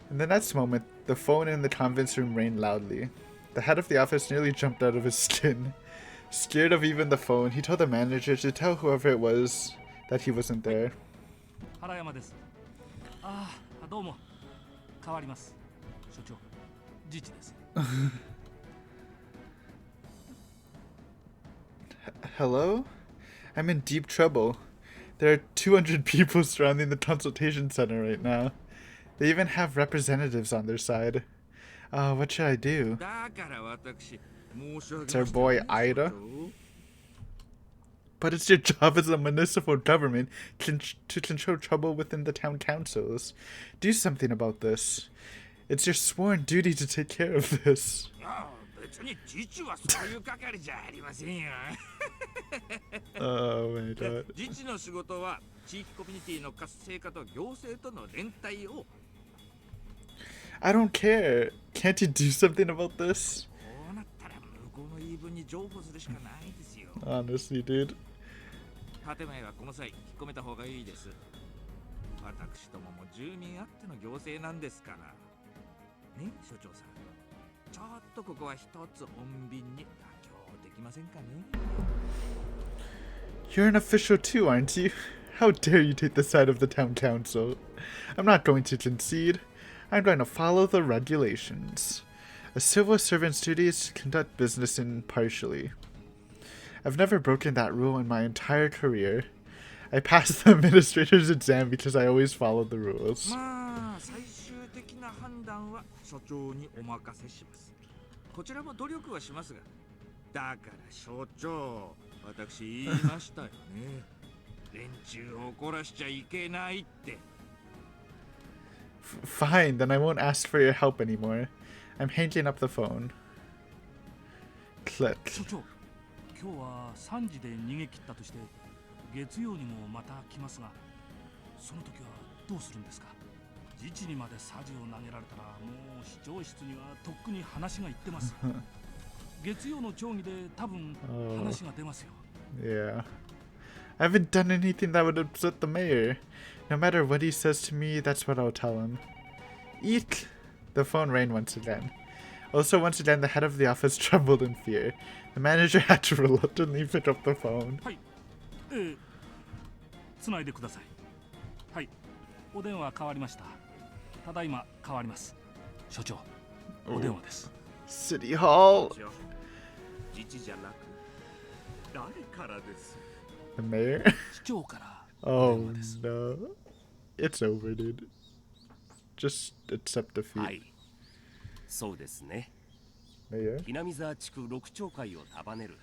In the next moment, the phone in the conference room rang loudly. The head of the office nearly jumped out of his skin. Scared of even the phone, he told the manager to tell whoever it was that he wasn't there. 原山です。ああ、どうも。変わります。所長、自治です。Hello? I'm in deep trouble. There are 200 people surrounding the consultation center right now. They even have representatives on their side. What should I do? It's our boy Ida. But it's your job as a municipal government to control trouble within the town councils. Do something about this. It's your sworn duty to take care of this. Oh my god. I don't care. Can't you do something about this? Honestly, dude. 建前はこの際引っ込めた方がいいです。私どもも住民あっての行政なんですから。ね、所長さん。ちょっとここは一つ穏便に妥協できませんかね。You're an official too, aren't you? How dare you take the side of the town council? I'm not going to concede. I'm going to follow the regulations. A civil servant's duty is to conduct business impartially. I've never broken that rule in my entire career. I passed the administrator's exam because I always followed the rules. まあ、最終的な判断は所長にお任せします。こちらも努力はしますが。だから所長、私言いましたよね。連中を怒らしちゃいけないって。Fine, then I won't ask for your help anymore. I'm hanging up the phone. Click. 所長、今日は3時で逃げ切ったとして、月曜にもまた来ますが、その時はどうするんですか？自治にまでサジを投げられたら、もう市長室にはとっくに話がいってます。月曜の町議で多分話が出ますよ。Yeah. I haven't done anything that would upset the mayor. No matter what he says to me, that's what I'll tell him. Eek! The phone rang once again. Also, once again, the head of the office trembled in fear. The manager had to reluctantly pick up the phone. はい。つないでください。はい。お電話変わりました。ただいま変わります。所長、お電話です。City Hall. 自治じゃなく、誰からです？ The mayor? 市長から。Oh no. It's over, dude. Just accept defeat. はい。そうですね。Mayor? ひなみ沢地区6町会を束ねる。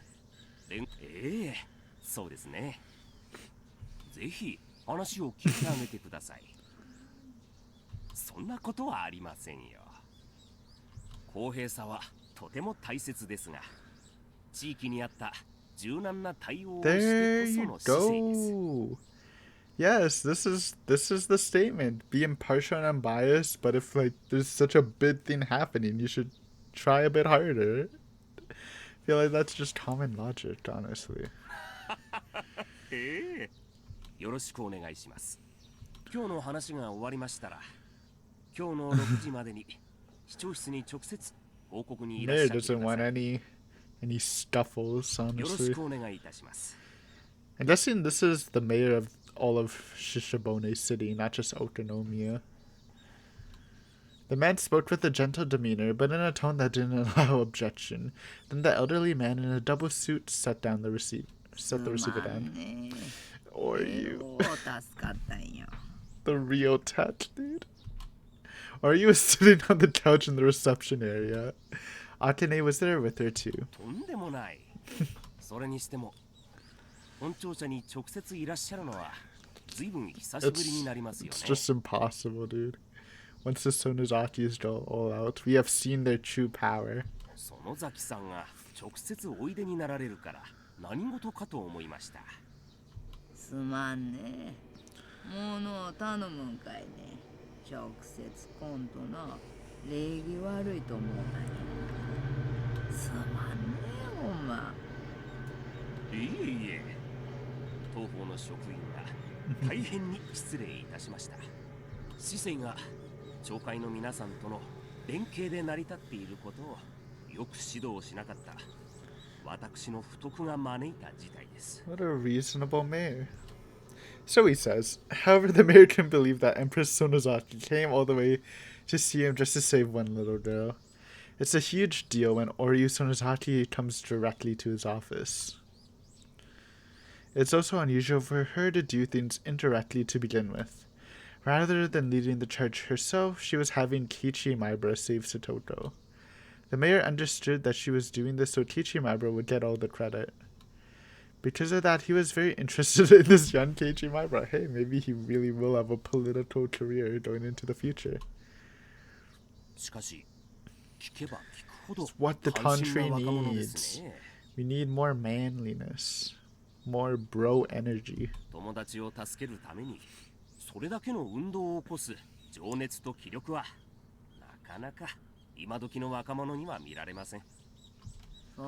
そうですね。ぜひ話を聞いてあげてください。そんなことはありませんよ。公平さはとても大切ですが、地域にあった柔軟な対応をしてこその姿勢です。Yes, this is the statement. Be impartial and unbiased, but if like there's such a big thing happening, you should try a bit harder. I feel like that's just common logic, honestly. よろしくお願いします。今日の話が終わりましたら、今日の6時までに市長室に直接報告にいらっしゃってください。Mayor doesn't want any scuffles, よろ honestly. しくお願いいたします。I'm guessing this is the mayor of all of Shishibone City, not just Okonomiya. The man spoke with a gentle demeanor, but in a tone that didn't allow objection. Then the elderly man in a double suit set the receiver down. Or you. The real touch, dude. Or you was sitting on the couch in the reception area. Akane was there with her too. とんでもない。それにしても、本庁舎に直接いらっしゃるのは随分久しぶりになりますよね。It's just impossible, dude. Once the Sonozakis go all out, we have seen their true power. 園崎さんが直接おいでになられるから何事かと思いました。すまんね。ものを頼むんかいね。直接コントな。礼儀悪いと思うがね。すまんねほんま。いえいえ。東方の職員が大変に失礼いたしました。市政が町会の皆さんとの連携で成り立っていることをよく指導しなかった私の不徳が招いた事態です。What a reasonable mayor. So he says. However, the mayor can believe that Empress Sonozaki came all the way to see him just to save one little girl. It's a huge deal when Oryu Sonozaki comes directly to his office. It's also unusual for her to do things indirectly to begin with. Rather than leading the charge herself, she was having Kichi Maibara save Satoto. The mayor understood that she was doing this so Kichi Maibara would get all the credit. Because of that, he was very interested in this young Kichi Maibara. Hey, maybe he really will have a political career going into the future. It's what the country needs. We need more manliness. More bro energy. 友達を助けるためにそれだけの運動を起こす情熱と気力はなかなか今時の若者には見られません。そう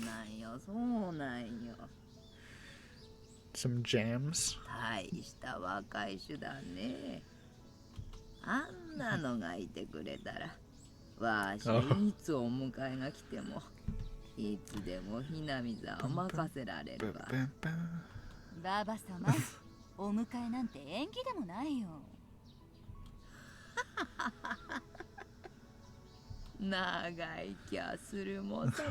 なんよ、そうなんよ。Some jams. 大した若い手段ね。あんなのがいてくれたら、わしいつお迎えが来ても。いつでもひなみざを任せられるわ。ババ様、お迎えなんて縁起でもないよ。長い気がするもんさ。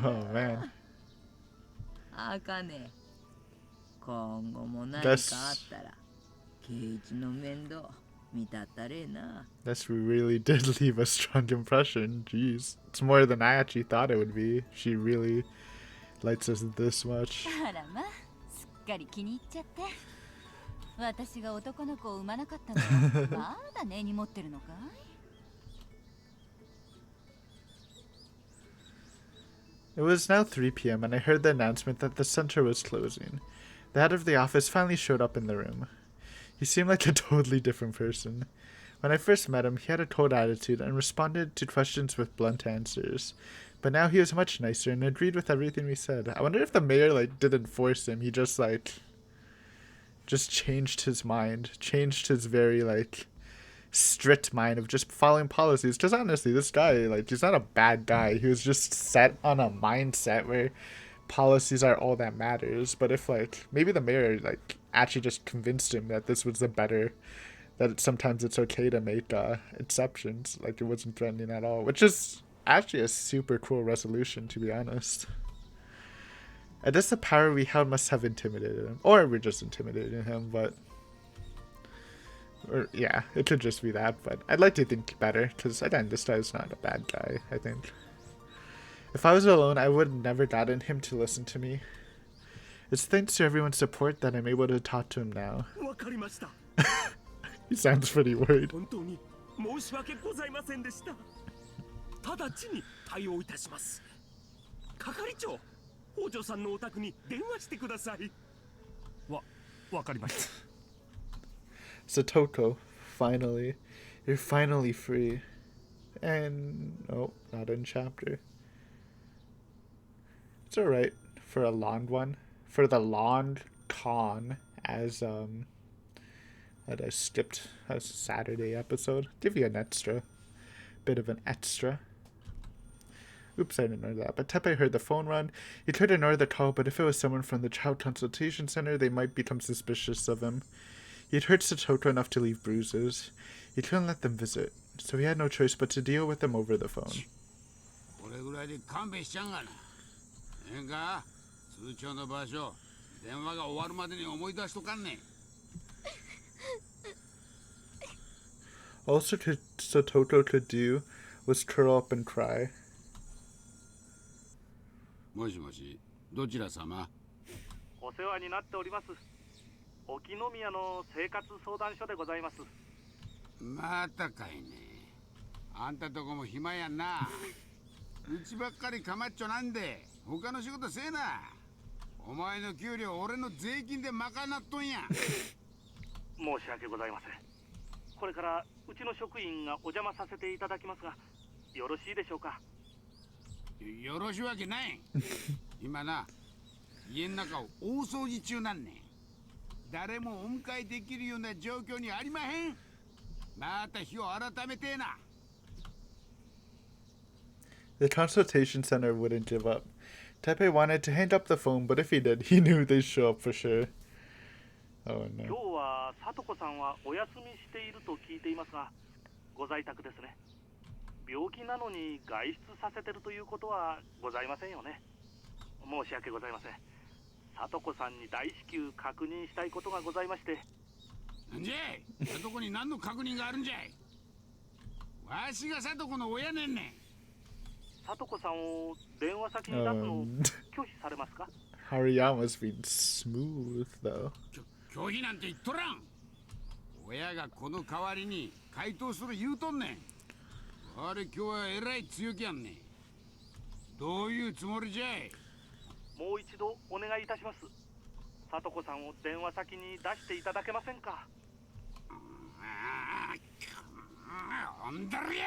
あかね、今後も何かあったら、圭一の面倒見たったれな。This really did leave a strong impression. Jeez. It's more than I actually thought it would be. She really likes us this much. あらま、すっかり気に入っちゃって。私が男の子を産まなかったのはまだ根に持ってるのかい？It was now 3 p.m. and I heard the announcement that the center was closing. The head of the office finally showed up in the room. He seemed like a totally different person. When I first met him, he had a cold attitude and responded to questions with blunt answers. But now he was much nicer and agreed with everything we said. I wonder if the mayor, didn't force him. He just changed his mind. Changed his very, strict mind of just following policies. Because honestly, this guy, he's not a bad guy. He was just set on a mindset where policies are all that matters. But if, maybe the mayor, actually just convinced him that this was the better, that sometimes it's okay to make exceptions, it wasn't threatening at all, which is actually a super cool resolution, to be honest. I guess the power we held must have intimidated him, or we're just intimidating him, yeah, it could just be that, but I'd like to think better, because again, this guy's not a bad guy, I think. If I was alone, I would have never gotten him to listen to me. It's thanks to everyone's support that I'm able to talk to him now. He sounds pretty worried. 申し訳ございませんでした。直ちに対応いたします。係長、北条さんのお宅に電話してください。わかりました。Satoko, finally. You're finally free. And, oh, not in chapter. It's alright for a long one. For the long con, as that I skipped a Saturday episode. Give you an extra. Bit of an extra. Oops, I didn't know that. But Tepe heard the phone run. He tried to ignore the call, but if it was someone from the Child Consultation Center, they might become suspicious of him. He'd hurt Satoko enough to leave bruises. He couldn't let them visit, so he had no choice but to deal with them over the phone. All Satoko could do was curl up and cry. もしもし、どちら様？お世話になっております。沖宮の生活相談所でございます。またかいね。あんたとこも暇やんな。うちばっかりかまっちょなんで、他の仕事せえな。お前の給料俺の税金で賄っとんや。申し訳ございません。これからうちの職員がお邪魔させていただきますが、よろしいでしょうか？よろしいわけない。今な、家の中を大掃除中なんねん。誰もお迎えできるような状況にありまへん。また日を改めてえな。The consultation center wouldn't give up. Tepe wanted to hang up the phone, but if he did, he knew they'd show up for sure. Oh 今日 no. は聡子さんはお休みしていると聞いていますが、ご在宅ですね。病気なのに外出させてるということはございませんよね。申し訳ございません。聡子さんに大至急確認したいことがございまして。なんじゃい、聡子に何の確認があるんじゃい。わしが聡子の親ねんねん。聡子さんを電話先に出すのを拒否されますか？ Hariyama's being smooth though. 拒否なんて言っとらん。親がこの代わりに回答する言うとんねん。あれ今日はえらい強気やんねん。どういうつもりじゃい。もう一度お願いいたします。聡子さんを電話先に出していただけませんか？ほんだるや。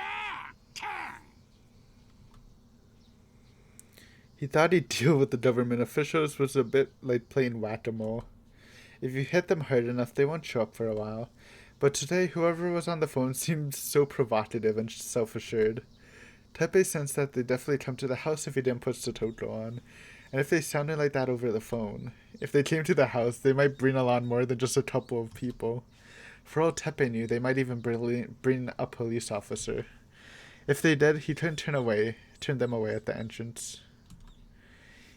He thought he'd deal with the government officials was a bit like playing whack-a-mole. If you hit them hard enough, they won't show up for a while. But today, whoever was on the phone seemed so provocative and self-assured. Tepe sensed that they'd definitely come to the house if he didn't put Sotoko on. And if they sounded like that over the phone, if they came to the house, they might bring along more than just a couple of people. For all Tepe knew, they might even bring a police officer. If they did, he couldn't turn them away at the entrance.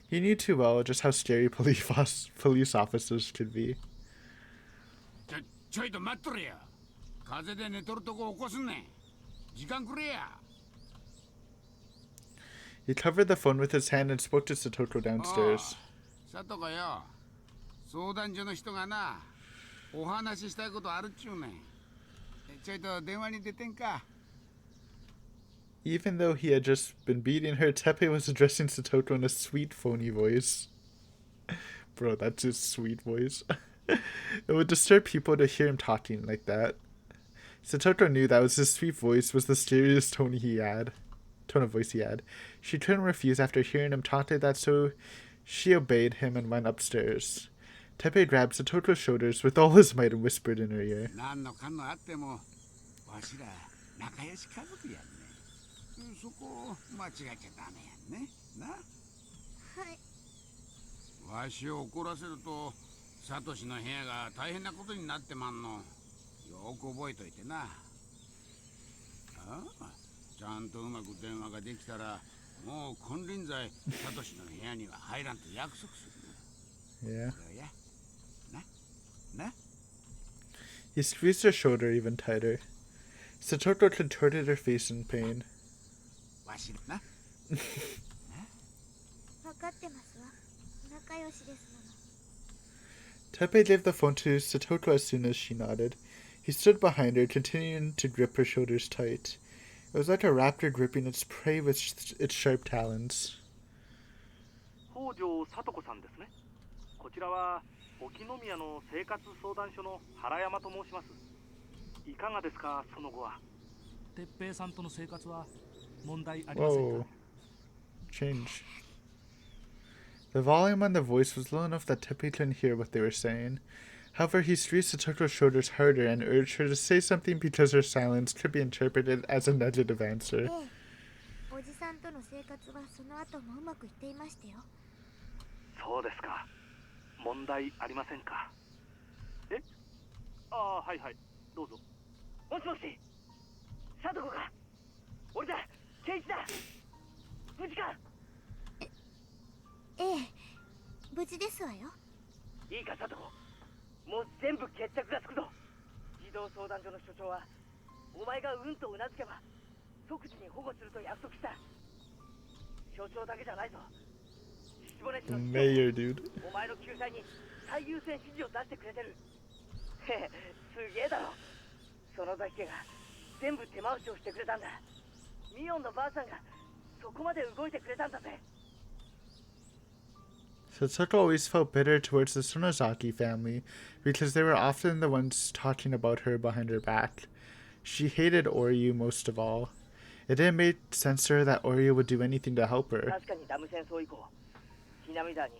He knew too well just how scary police officers could be. ちょいと待っとれや。風で寝とるとこ起こすんねん。時間くれや。He covered the phone with his hand and spoke to Sotoko downstairs. さとこよ。相談所の人がな、お話ししたいことあるっちゅうねん。ちょいと電話に出てんか。Even though he had just been beating her, Tepe was addressing Sotoko in a sweet, phony voice. Bro, that's his sweet voice. It would disturb people to hear him talking like that. Sotoko knew that his sweet voice was the scariest tone of voice he had. She couldn't refuse after hearing him talk like that, so she obeyed him and went upstairs. Tepe grabbed Sotoko's shoulders with all his might and whispered in her ear. 何のかんのあっても、わしら仲良し家族やんね。そこ間違えちゃダメやんね。な。はい。わしを怒らせると、サトシの部屋が大変なことになってまんの。よく覚えといてな。ああ、ちゃんとうまく電話ができたら、もう金輪際サトシの部屋には入らんと約束する。Yeah. どうや。な。He squeezed her shoulder even tighter. Sotoko contorted her face in pain. わしな。分かってますわ。仲良しですもの。Tepe gave the phone to Sotoko as soon as she nodded. He stood behind her, continuing to grip her shoulders tight. It was like a raptor gripping its prey with its sharp talons. 北条聡子さんですね。こちらは沖宮の生活相談所の原山と申します。いかがですか、その後は。鉄平さんとの生活は問題ありませんか？ Whoa. Change. The volume on the voice was low enough that Tepe couldn't hear what they were saying. However, he squeezed Sotoko's shoulders harder and urged her to say something because her silence could be interpreted as a negative answer. おじさんとの生活はその後もうまくいっていましたよ。そうですか。問題ありませんか。え？ああ、はいはい。どうぞ。もしもし。サトコか。俺だ。ケイチだ。無事か。ええ、無事ですわよ。いいか、サトコ。もう全部決着がつくぞ。児童相談所の所長は、お前がうんとうなずけば、即時に保護すると約束した。所長だけじゃないぞ。口 The の師匠 mayor, dude. お前の救済に最優先指示を出してくれてる。へへ、すげえだろ。その崎家が全部手回しをしてくれたんだ。ミオンのばあさんがそこまで動いてくれたんだぜ。 Satsuko always felt bitter towards the Sonozaki family because they were often the ones talking about her behind her back. She hated Oryu most of all. It didn't make sense to her that Oryu would do anything to help her. 確かにダム戦争以降、ひなみだに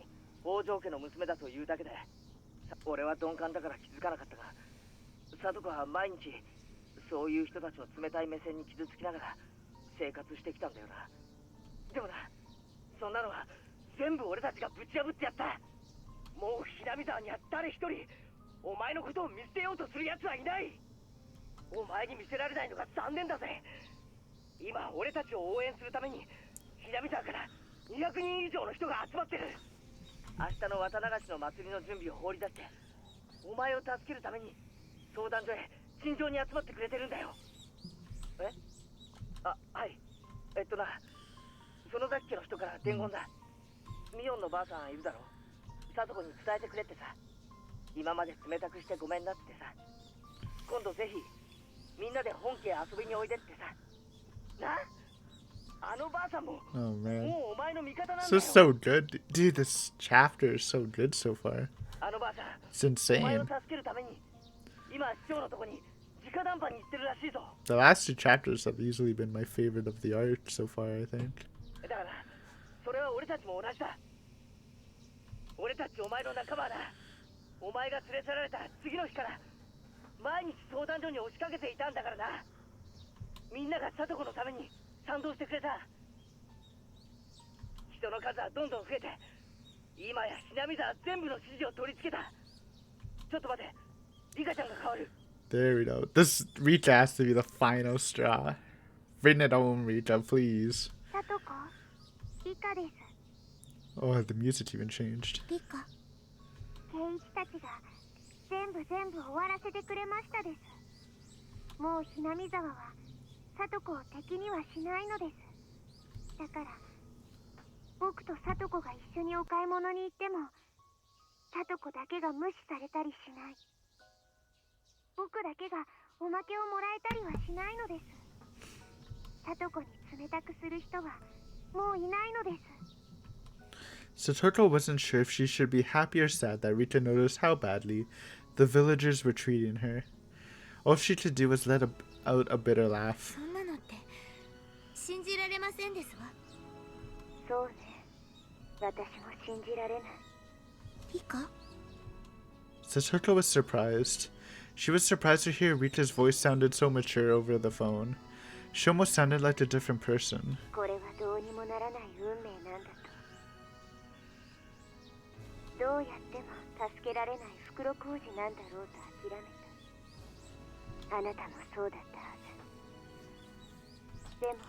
王城家の娘だというだけで、俺は鈍感だから気づかなかったが、聡子は毎日そういう人たちの冷たい目線に傷つきながら生活してきたんだよな。でもな、そんなのは全部俺たちがぶち破ってやった。もうひなみ沢には誰一人お前のことを見捨てようとする奴はいない。お前に見せられないのが残念だぜ。今俺たちを応援するためにひなみ沢から200人以上の人が集まってる。明日の綿流しの祭りの準備を放り出してお前を助けるために相談所へ陳情に集まってくれてるんだよ。え？あ、はい。な、その崎家の人から伝言だ。ミオンのばあさんいるだろ。聡子に伝えてくれってさ。今まで冷たくしてごめんなってさ。今度ぜひみんなで本家へ遊びにおいでってさ。な？あのばあさんも Oh man. もうお前の味方なんだ This よ。 is so good. Dude, this chapter is so good so far. あのばあさん、 It's お前を insane. 助けるために今市長のとこに直談判に行ってるらしいぞ。 The last two chapters have easily been my favorite of the art so far, I think. だからそれは俺たちも同じだ。俺たちお前の仲間だ。お前が連れ去られた次の日から毎日相談所に押しかけていたんだからな。みんなが聡子のために賛同してくれた。人の数はどんどん増えて今やひなみ沢全部の指示を取り付けた。ちょっと待て、リカちゃんが変わる。 There we go. This Rita has to be the final straw. Bring it home, Rita, please. さとこ、リカです。 Oh, the music even changed. リカ。圭一たちが全部終わらせてくれましたです。もうひなみ沢はさとこを敵にはしないのです。だから僕とさとこが一緒にお買い物に行ってもさとこだけが無視されたりしない。僕だけがおまけをもらえたりはしないのです。さとこに冷たくする人はもういないのです。 Satoko wasn't sure if she should be happy or sad that Rita noticed how badly the villagers were treating her. All she could do was let out a bitter laugh. そんなのって信じられませんですわ。そうね。私も信じられない。リカ？ Satoko was surprised. She was surprised to hear Rita's voice sounded so mature over the phone. She almost sounded like a different person. これはどうにもならない運命なんだと。どうやっても助けられない袋小路なんだろうと諦めた。あなたもそうだったはず。でも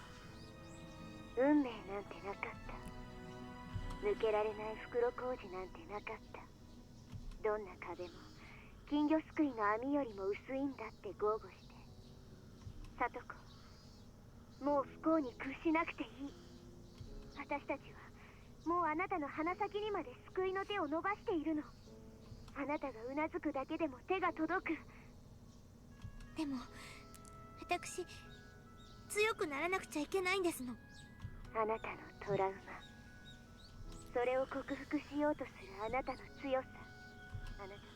運命なんてなかった。抜けられない袋小路なんてなかった。どんな壁も金魚すくいの網よりも薄いんだって豪語して。さとこ、もう不幸に屈しなくていい。私たちはもうあなたの鼻先にまで救いの手を伸ばしているの。あなたがうなずくだけでも手が届く。でも私強くならなくちゃいけないんですの。あなたのトラウマ、それを克服しようとするあなたの強さ。あなた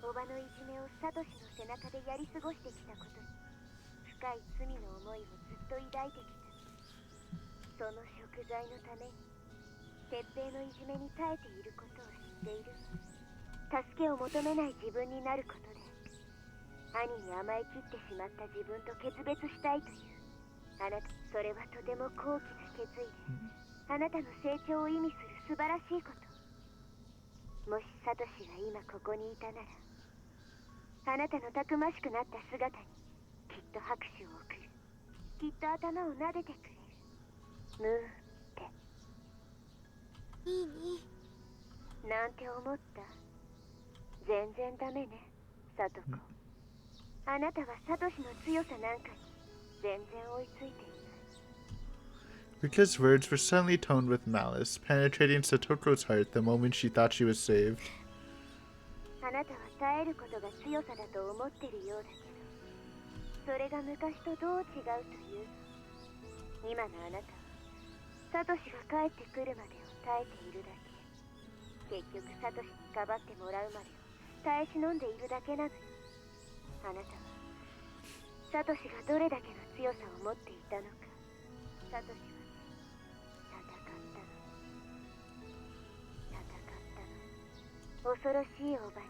はおばのいじめをサトシの背中でやり過ごしてきたことに深い罪の思いをずっと抱いてきた。その贖罪のために鉄平のいじめに耐えていることを知っている。助けを求めない自分になることで兄に甘えきってしまった自分と決別したいというあなた、それはとても高貴な決意であなたの成長を意味する素晴らしいこと。もしサトシが今ここにいたならあなたのたくましくなった姿にきっと拍手を送る。きっと頭を撫でてくれる。ムーっていいになんて思った。全然ダメね、サトコ。あなたはサトシの強さなんかに全然追いついていない。Rika's words were suddenly toned with malice, penetrating Satoko's heart the moment she thought she was saved. あなたは耐えることが強さだと思ってるようだけど、それが昔とどう違うというの。今のあなたはサトシが帰ってくるまでを耐えているだけ。結局サトシにかばってもらうまでを耐え忍んでいるだけなのよ。あなたはサトシがどれだけの強さを持っていたのか。サトシは戦ったの。恐ろしいおばに、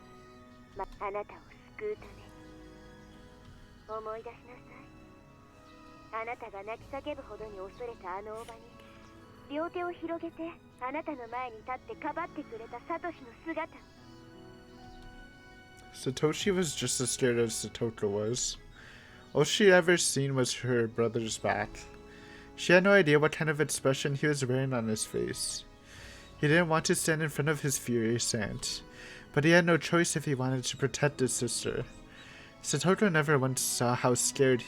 あなたを救うために。思い出しなさい。あなたが泣き叫ぶほどに恐れたあのおばに、両手を広げてあなたの前に立ってかばってくれたサトシの姿。Satoshi was just as scared as Satoko was. All she ever seen was her brother's back. She had no idea what kind of expression he was wearing on his face. He didn't want to stand in front of his furious aunt, but he had no choice if he wanted to protect his sister. Satoko never once saw how scared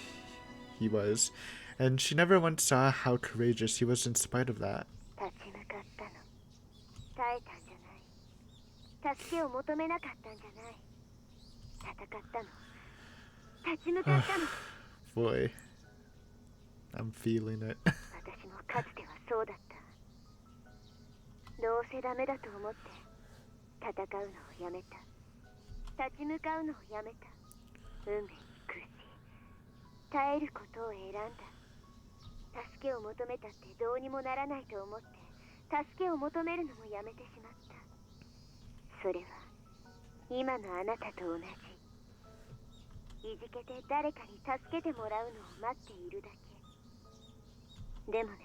he was, and she never once saw how courageous he was in spite of that. 立ち向かったの。耐えたんじゃない。助けを求めなかったんじゃない。戦ったの。立ち向かったの。Boy, I'm feeling it. 私もかつてはそうだった。どうせダメだと思って戦うのをやめた。立ち向かうのをやめた。運命に屈し耐えることを選んだ。助けを求めたってどうにもならないと思って助けを求めるのもやめてしまった。それは今のあなたと同じ。いじけて誰かに助けてもらうのを待っているだけ。でもね、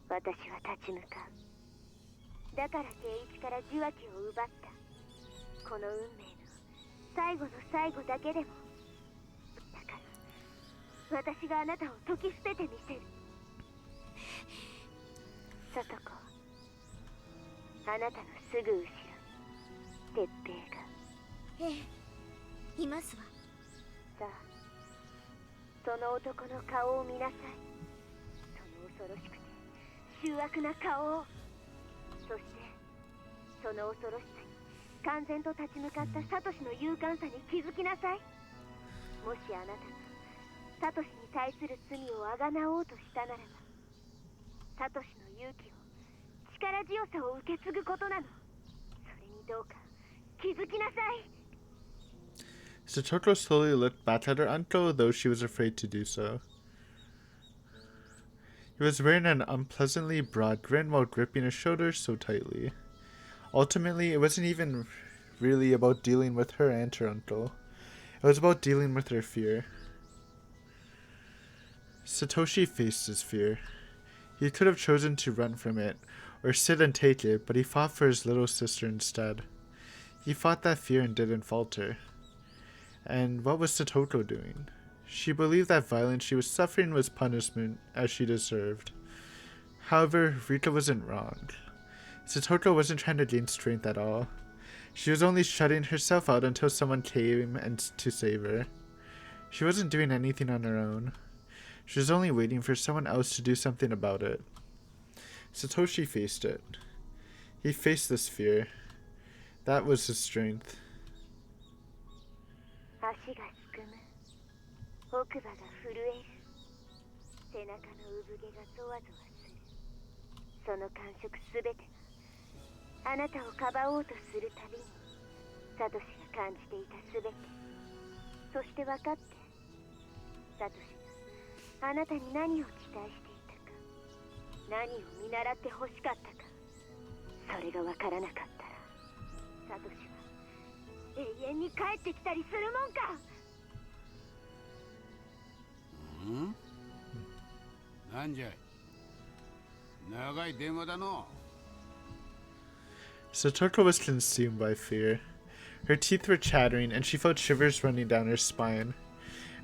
私は立ち向かう。だから圭一から受話器を奪った。この運命の最後の最後だけでも。だから私があなたを解き捨ててみせる。サトコ、あなたのすぐ後ろに鉄平が。ええ、いますわ。さあ、その男の顔を見なさい。その恐ろしくて醜悪な顔を。そしてその恐ろしさに完全と立ち向かったサトシの勇敢さに気づきなさい。もしあなたがサトシに対する罪をあがなおうとしたならば、サトシの勇気を力強さを受け継ぐことなの。それにどうか気づきなさい。Satoko slowly looked back at her uncle, though she was afraid to do so. He was wearing an unpleasantly broad grin while gripping his shoulders so tightly. Ultimately, it wasn't even really about dealing with her and her uncle. It was about dealing with her fear. Satoshi faced his fear. He could have chosen to run from it, or sit and take it, but he fought for his little sister instead. He fought that fear and didn't falter. And what was Satoko doing? She believed that violence she was suffering was punishment, as she deserved. However, Rika wasn't wrong. Satoko wasn't trying to gain strength at all. She was only shutting herself out until someone came to save her. She wasn't doing anything on her own. She was only waiting for someone else to do something about it. Satoshi faced it. He faced this fear. That was his strength. 足がすくむ。奥歯が震える。背中の産毛がゾワゾワする。その感触すべてがあなたをかばおうとするたびにサトシが感じていたすべて。そして分かって、サトシがあなたに何を期待していたか、何を見習って欲しかったか、それが分からなかったら、サトシは永遠に帰ってきたりするもんか。なんじゃい、長い電話だの。 Satoko was consumed by fear. Her teeth were chattering and she felt shivers running down her spine.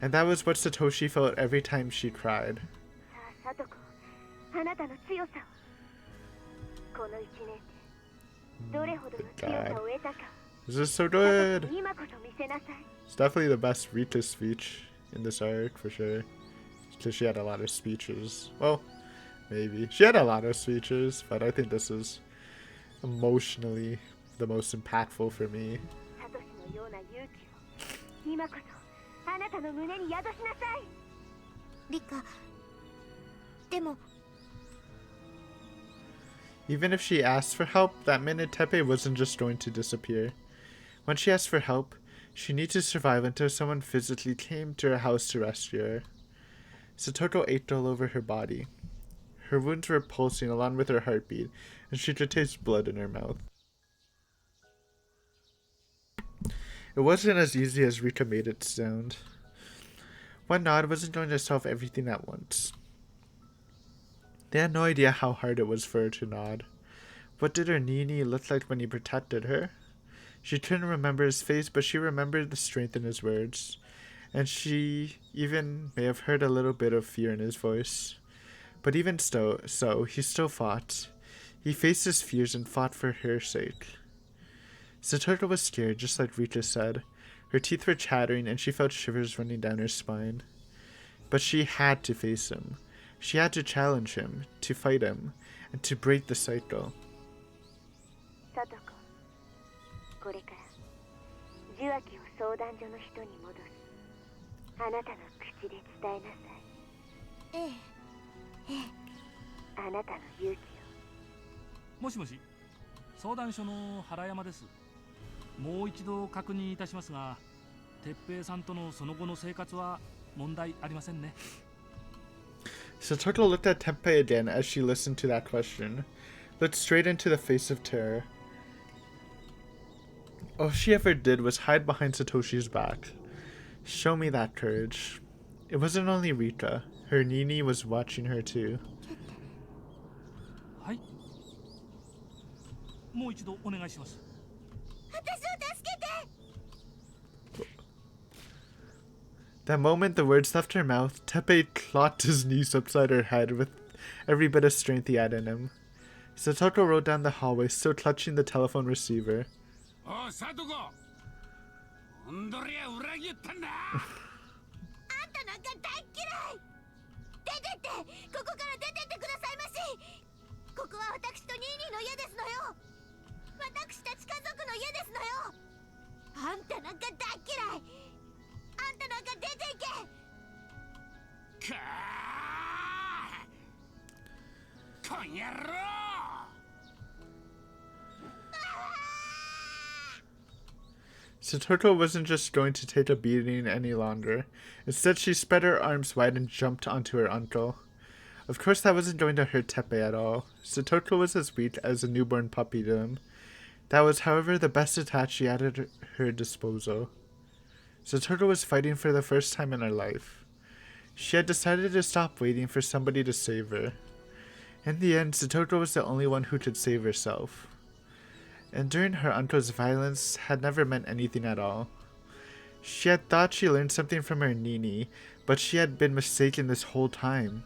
And that was what Satoshi felt every time she cried. さあ、サトコ、あなたの強さを。この一年でどれほどの強さを得たか。 This is so good! 今こそ見せなさい。 It's definitely the best Rika speech in this arc, for sure. Because she had a lot of speeches. Well, maybe. She had a lot of speeches, but I think this is emotionally the most impactful for me. サトシのような勇気を今こそあなたの胸に宿しなさい。リカ、でも Even if she asked for help, that minute Tepe wasn't just going to disappear. When she asked for help, she needed to survive until someone physically came to her house to rescue her. Satoto ached all over her body. Her wounds were pulsing along with her heartbeat, and she could taste blood in her mouth. It wasn't as easy as Rika made it sound. One nod wasn't going to solve everything at once. They had no idea how hard it was for her to nod. What did her Nini look like when he protected her? She couldn't remember his face, but she remembered the strength in his words. And she even may have heard a little bit of fear in his voice. But even so, he still fought. He faced his fears and fought for her sake. Satoto was scared, just like Rika said. Her teeth were chattering and she felt shivers running down her spine. But she had to face him. She had to challenge him, to fight him, and to break the cycle. サトコ、これから受話器を相談所の人に戻す。あなたの口で伝えなさい。ええ、ええ。あなたの勇気を。もしもし、相談所の原山です。もう一度確認いたしますが、哲平さんとのその後の生活は問題ありませんね。Satoto looked at Teppei again as she listened to that question, looked straight into the face of terror. All she ever did was hide behind Satoshi's back. Show me that courage. It wasn't only Rika. Her Nini was watching her too. はい。もう一度お願いします。私を助けて。That moment the words left her mouth, Teppei clocked his knees upside her head with every bit of strength he had in him. Satoto rode down the hallway, still clutching the telephone receiver. Oh, Satoko! 本当に裏切ったんだ。あんたなんか大嫌い。出てって、ここから出てってくださいまし。ここは私とニーニーの家ですのよ。私たち家族の家ですのよ。あんたなんか大嫌い。あんたなんか出ていけ。かあ、こん野郎。Satoto wasn't just going to take a beating any longer. Instead, she spread her arms wide and jumped onto her uncle. Of course, that wasn't going to hurt Teppei at all. Satoto was as weak as a newborn puppy to him. That was, however, the best attack she had at her disposal. Satoto was fighting for the first time in her life. She had decided to stop waiting for somebody to save her. In the end, Satoto was the only one who could save herself. Enduring her uncle's violence had never meant anything at all. She had thought she learned something from her Nini, but she had been mistaken this whole time.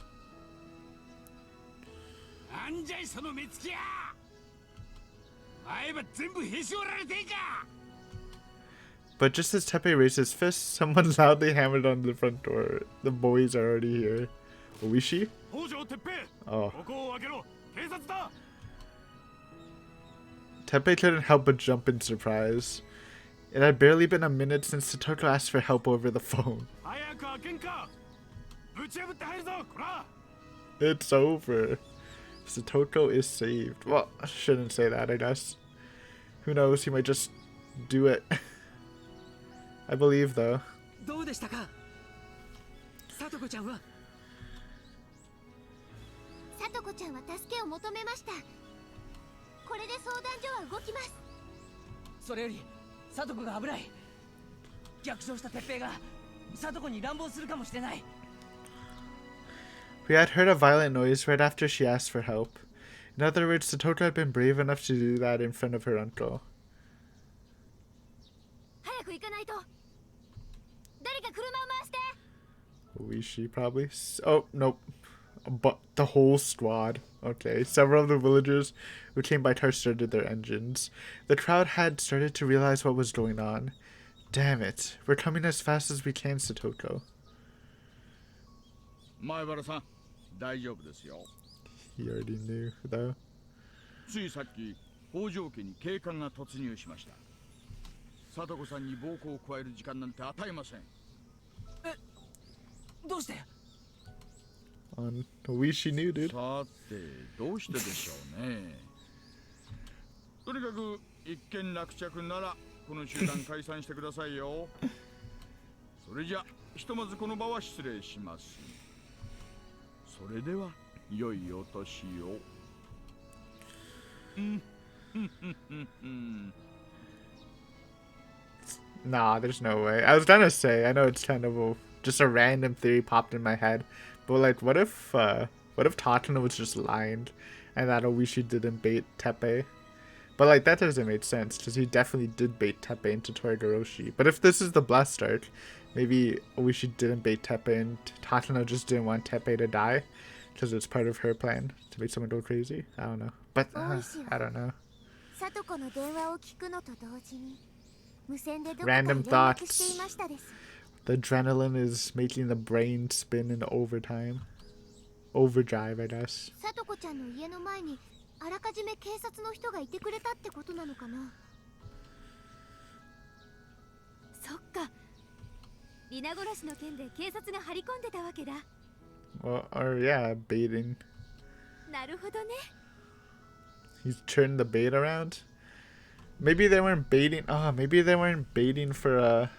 But just as Teppei raised his fist, someone loudly hammered on the front door. The boys are already here. Oishi? Oh. Teppei couldn't help but jump in surprise. It had barely been a minute since Satoto asked for help over the phone. It's over. Satoto is saved. Well, I shouldn't say that, I guess. Who knows, he might just do it. I believe, though. どうでしたか？さとこちゃんは？さとこちゃんは助けを求めました。これで相談所は動きます。それより、さとこが危ない。逆上した鉄平がさとこに乱暴するかもしれない。We had heard a violent noise right after she asked for help. In other words, Satoto had been brave enough to do that in front of her uncle. 早く行かないと。誰か車を回して。Oishi, probably. Oh, nope. But the whole squad. Okay, several of the villagers who came by car started their engines. The crowd had started to realize what was going on. Damn it. We're coming as fast as we can, Satoto. He already knew, though. ついさっき北条家に警官が突入しました。貞子さんに暴行を加える時間なんて与えません。え、どうして？ On Oishi knew, dude. さてどうしてでしょうね。とにかく一件落着ならこの集団解散してくださいよ。それじゃひとまずこの場は失礼します。それでは良いお年を。Nah, there's no way. I was gonna say, I know it's kind of just a random theory popped in my head, but like, what if Tatano was just lying, and that Oishi didn't bait Teppei? But like, that doesn't make sense, because he definitely did bait Teppei into Higurashi. But if this is the Blessed Arc, maybe Oishi didn't bait Teppei, and Tatano just didn't want Teppei to die, because it's part of her plan to make someone go crazy. I don't know. But I don't know. Random thoughts. The adrenaline is making the brain spin in overtime. Overdrive, I guess. あらかじめ警察の人がいてくれたってことなのかな。そっか。リナゴラシの件で警察が張り込んでたわけだ。Or yeah, baiting. なるほどね。He's turned the bait around. Maybe they weren't baiting. Maybe they weren't baiting for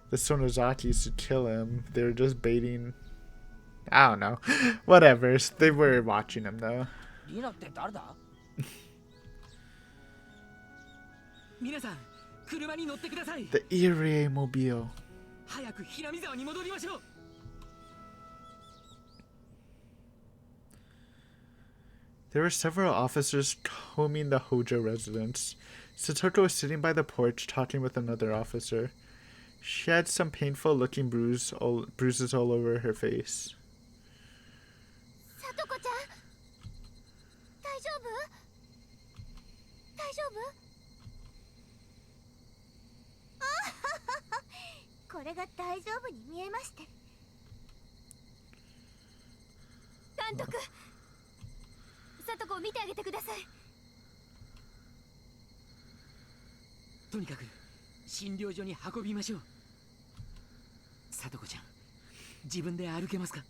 the Sonozakis to kill him. They were just baiting. I don't know. Whatever. They were watching him though. リナって誰だ？皆さん、車に乗ってください。 The Irie Mobile. 早く平見沢に戻りましょう。 There were several officers combing the Hojo residence. Satoko was sitting by the porch talking with another officer. She had some painful-looking bruises all over her face. さとこちゃん、大丈夫？大丈夫？あははは、これが大丈夫に見えまして。監督、さとこを見てあげてください。とにかく診療所に運びましょう。さとこちゃん、自分で歩けますか？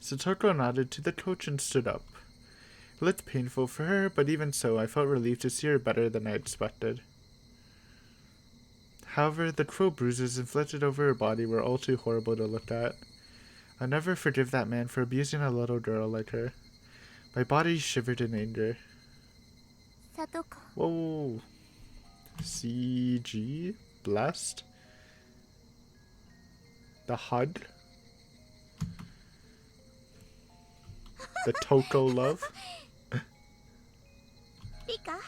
Satoko nodded to the coach and stood up. It looked painful for her, but even so, I felt relieved to see her better than I expected. However, the cruel bruises inflicted over her body were all too horrible to look at. I'll never forgive that man for abusing a little girl like her. My body shivered in anger. さとこ。 Whoa. CG? Blessed? The HUD? The Toko love? リカ、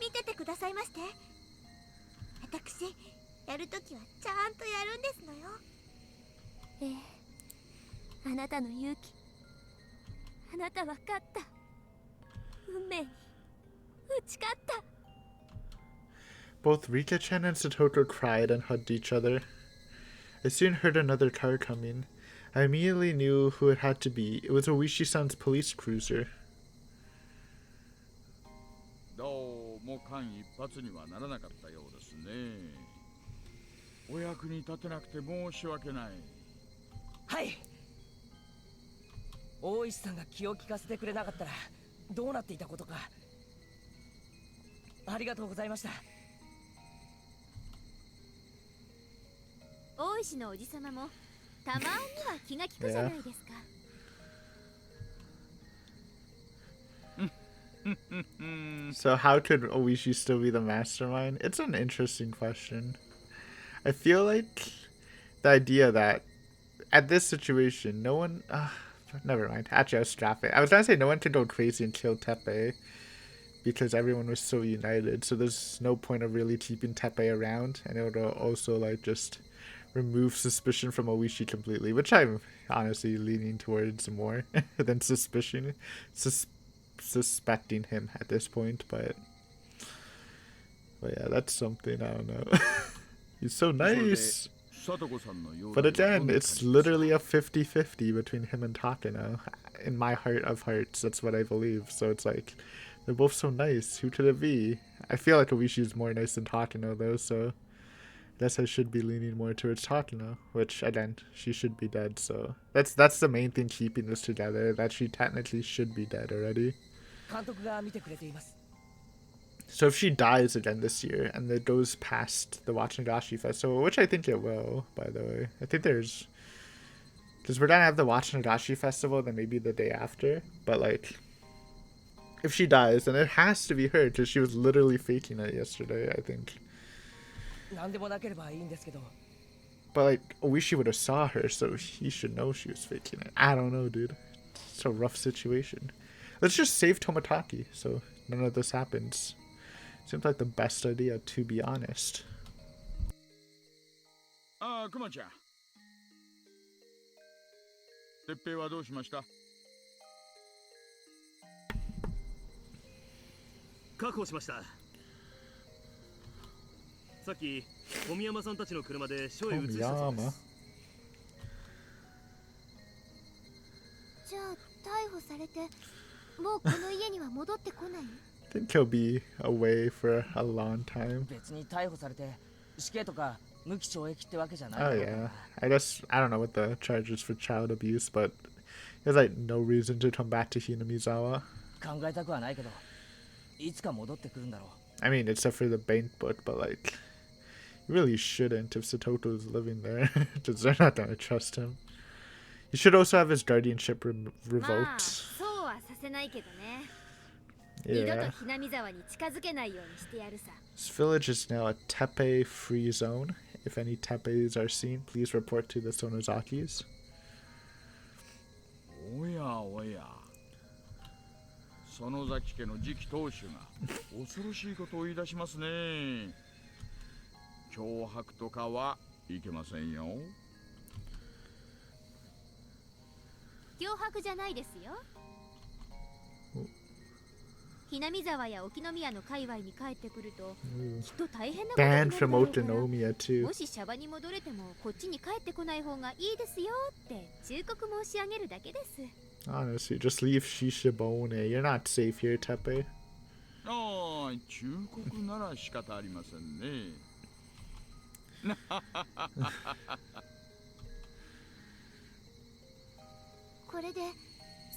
見ててくださいまして。私、やるときはちゃんとやるんですのよ。ええ、あなたの勇気、あなたは勝った。運命に打ち勝った。 Both Rika-chan and Satoko cried and hugged each other. I soon heard another car coming. I immediately knew who it had to be. It was Oishi-san's police cruiser. どうも間一髪にはならなかったようですね。お役に立てなくて申し訳ない。はい。大石さんが気を利かせてくれなかったらどうなっていたことか。ありがとうございました。大石のおじさまもたまには気が利くじゃないですか。So how could Oishi still be the mastermind? It's an interesting question. I feel like the idea that at this situation, no one... never mind. Actually, I was strapping. I was gonna say no one could go crazy and kill Teppei because everyone was so united. So there's no point of really keeping Teppei around. And it would also like just remove suspicion from Oishi completely, which I'm honestly leaning towards more than suspecting him at this point. But yeah, that's something. I don't know. He's so nice. But again, it's literally a 50-50 between him and Takano. In my heart of hearts, that's what I believe. So it's like, they're both so nice. Who could it be? I feel like Oishi's more nice than Takano though, so I guess I should be leaning more towards Takano, which again, she should be dead, so that's the main thing keeping this together, that she technically should be dead already. So if she dies again this year, and it goes past the Wachinagashi Festival, which I think it will, by the way. I think there's... Because we're gonna have the Wachinagashi Festival, then maybe the day after. But, like, if she dies, then it has to be her, because she was literally faking it yesterday, I think. But, like, Oishi would have saw her, so he should know she was faking it. I don't know, dude. It's a rough situation. Let's just save Toмотaki, so none of this happens. Seems like the best idea, to be honest. Kuma-chan. Teppei wa dou shimashita? 確保しました。さっき小宮山さんたちの車で署へ移したそうです。じゃあ逮捕されてもうこの家には戻ってこない？ I think he'll be away for a long time. 別に逮捕されて死刑とか無期懲役ってわけじゃない。 Oh yeah. I guess I don't know what the charges for child abuse, but there's like no reason to come back to Hinamizawa. 考えたくはないけど、いつか戻ってくるんだろう。 I mean, except for the bank book, but like, you really shouldn't if Satoto's living there, because they're not gonna trust him. You should also have his guardianship revoked. Yeah. This village is now a teppei free zone. If any teppeis are seen, please report to the Sonozakis. おやおや。園崎家の次期当主が恐ろしいことを言い出しますね。脅迫とかはいけませんよ。脅迫じゃないですよ。南沢や沖宮の界隈に帰ってくると、きっと大変なことになるだろうから、もしシャバに戻れてもこっちに帰ってこない方がいいですよって忠告申し上げるだけです。 Honestly, just leave Shishibone. You're not safe here, Teppei. ああ、忠告なら仕方ありませんね。これで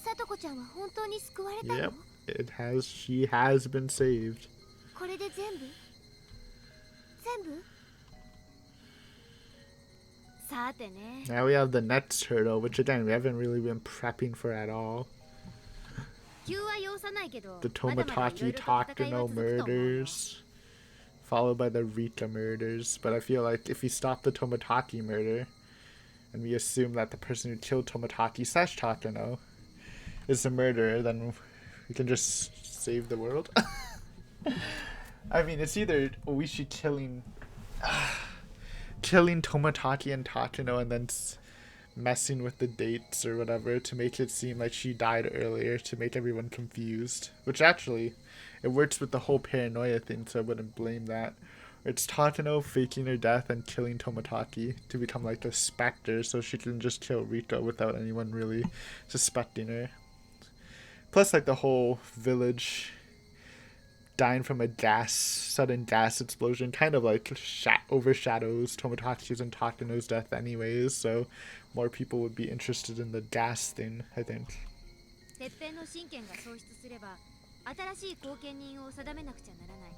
さとこちゃんは本当に救われたの？ Yep, she has been saved. これで全部？全部？ Now we have the next turtle, which again we haven't really been prepping for at all. The Toмотaki Takano murders, followed by the Rika murders. But I feel like if we stop the Toмотaki murder, and we assume that the person who killed Toмотaki / Takano is the murderer, then we can just save the world. I mean, it's either Oishi killing Toмотaki and Takano and then messing with the dates or whatever to make it seem like she died earlier to make everyone confused. Which actually, it works with the whole paranoia thing, so I wouldn't blame that. It's Takano faking her death and killing Toмотaki to become like a specter so she can just kill Rika without anyone really suspecting her. Plus like the whole village dying from a sudden gas explosion kind of like overshadows Tomotachi's and Takano's death anyways, so more people would be interested in the gas thing, I think. 鉄平の親権が喪失すれば新しい後見人を定めなくちゃならない。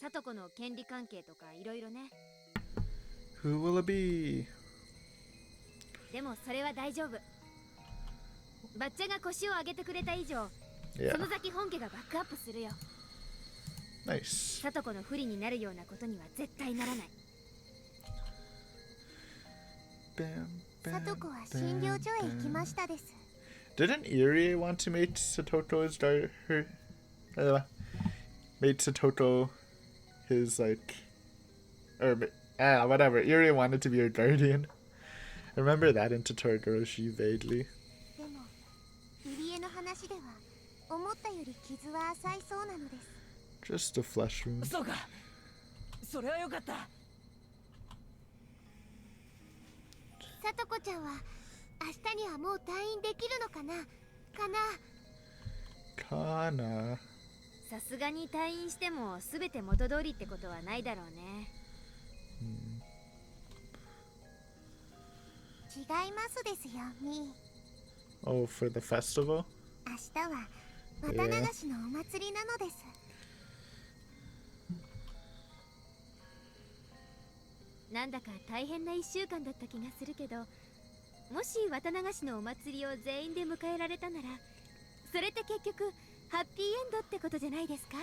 里子の権利関係とかいろいろね。Who will it be? でもそれは大丈夫。バッチャが腰を上げてくれた以上、その先本家がバックアップするよ。Nice. 里子の不利になるようなことには絶対ならない。里子は診療所へ行きましたです。Didn't Irie want to make Satoto's made Satoto his like, or whatever. Irie wanted to be her guardian. I remember that in Totoroshi vaguely. でも、入江の話では思ったより傷は浅いそうなのです。Just a flesh wound. そうか。それはよかった。さとこちゃんは明日にはもう退院できるのかなかな。さすがに退院しても全て元通りってことはないだろうね。違いますですよ、みー。 Oh, for the festival? 明日は綿流しのお祭りなのです。なんだか大変な1週間だった気がするけど、もし綿流しのお祭りを全員で迎えられたなら、それって結局ハッピーエンドってことじゃないですか？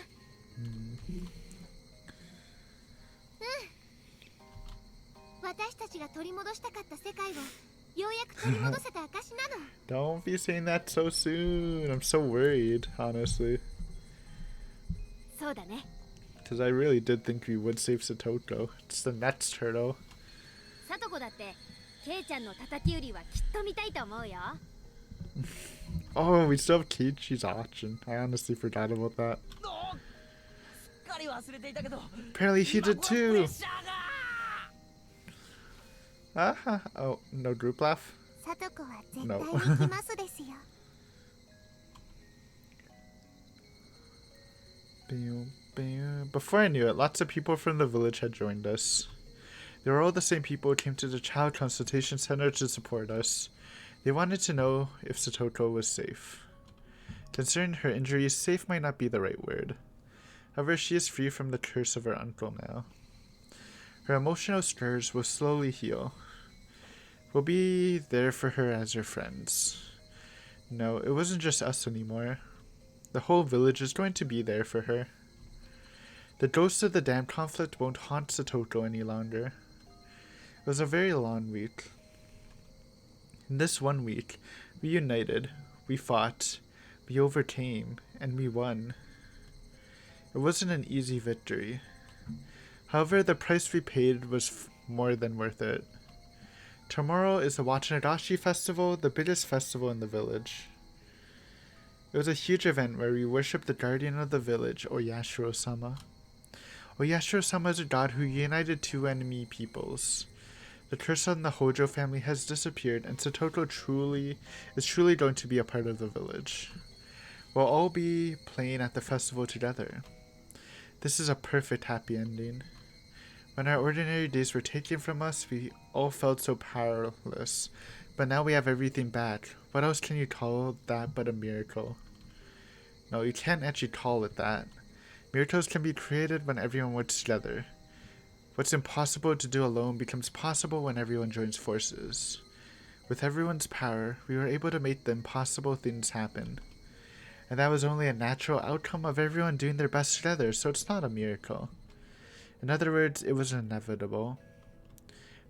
私たちが取り戻したかった世界をようやく取り戻せた証なの。 Don't be saying that so soon. I'm so worried, honestly. そうだね。Because I really did think we would save Satoko. It's the next turtle. さとこだってケイちゃんの叩き売りはきっと見たいと思うよ。Oh, we still have Keiichi's auction. I honestly forgot about that. すっかり忘れていたけど。Apparently he did too. Oh, no group laugh? さとこは絶対に来ますですよ。Before I knew it, lots of people from the village had joined us. They were all the same people who came to the child consultation center to support us. They wanted to know if Satoko was safe. Considering her injuries, safe might not be the right word. However, she is free from the curse of her uncle now. Her emotional scars will slowly heal. We'll be there for her as her friends. No, it wasn't just us anymore. The whole village is going to be there for her. The ghost of the dam conflict won't haunt Satoko any longer. It was a very long week. In this 1 week, we united, we fought, we overcame, and we won. It wasn't an easy victory. However, the price we paid was more than worth it. Tomorrow is the Minagoroshi festival, the biggest festival in the village. It was a huge event where we worshipped the guardian of the village, Oyashiro-sama. Oyashiro-sama is a god who united two enemy peoples. The curse on the Hojo family has disappeared, and Satoko is truly going to be a part of the village. We'll all be playing at the festival together. This is a perfect happy ending. When our ordinary days were taken from us, we all felt so powerless. But now we have everything back. What else can you call that but a miracle? No, you can't actually call it that. Miracles can be created when everyone works together. What's impossible to do alone becomes possible when everyone joins forces. With everyone's power, we were able to make the impossible things happen. And that was only a natural outcome of everyone doing their best together, so it's not a miracle. In other words, it was inevitable.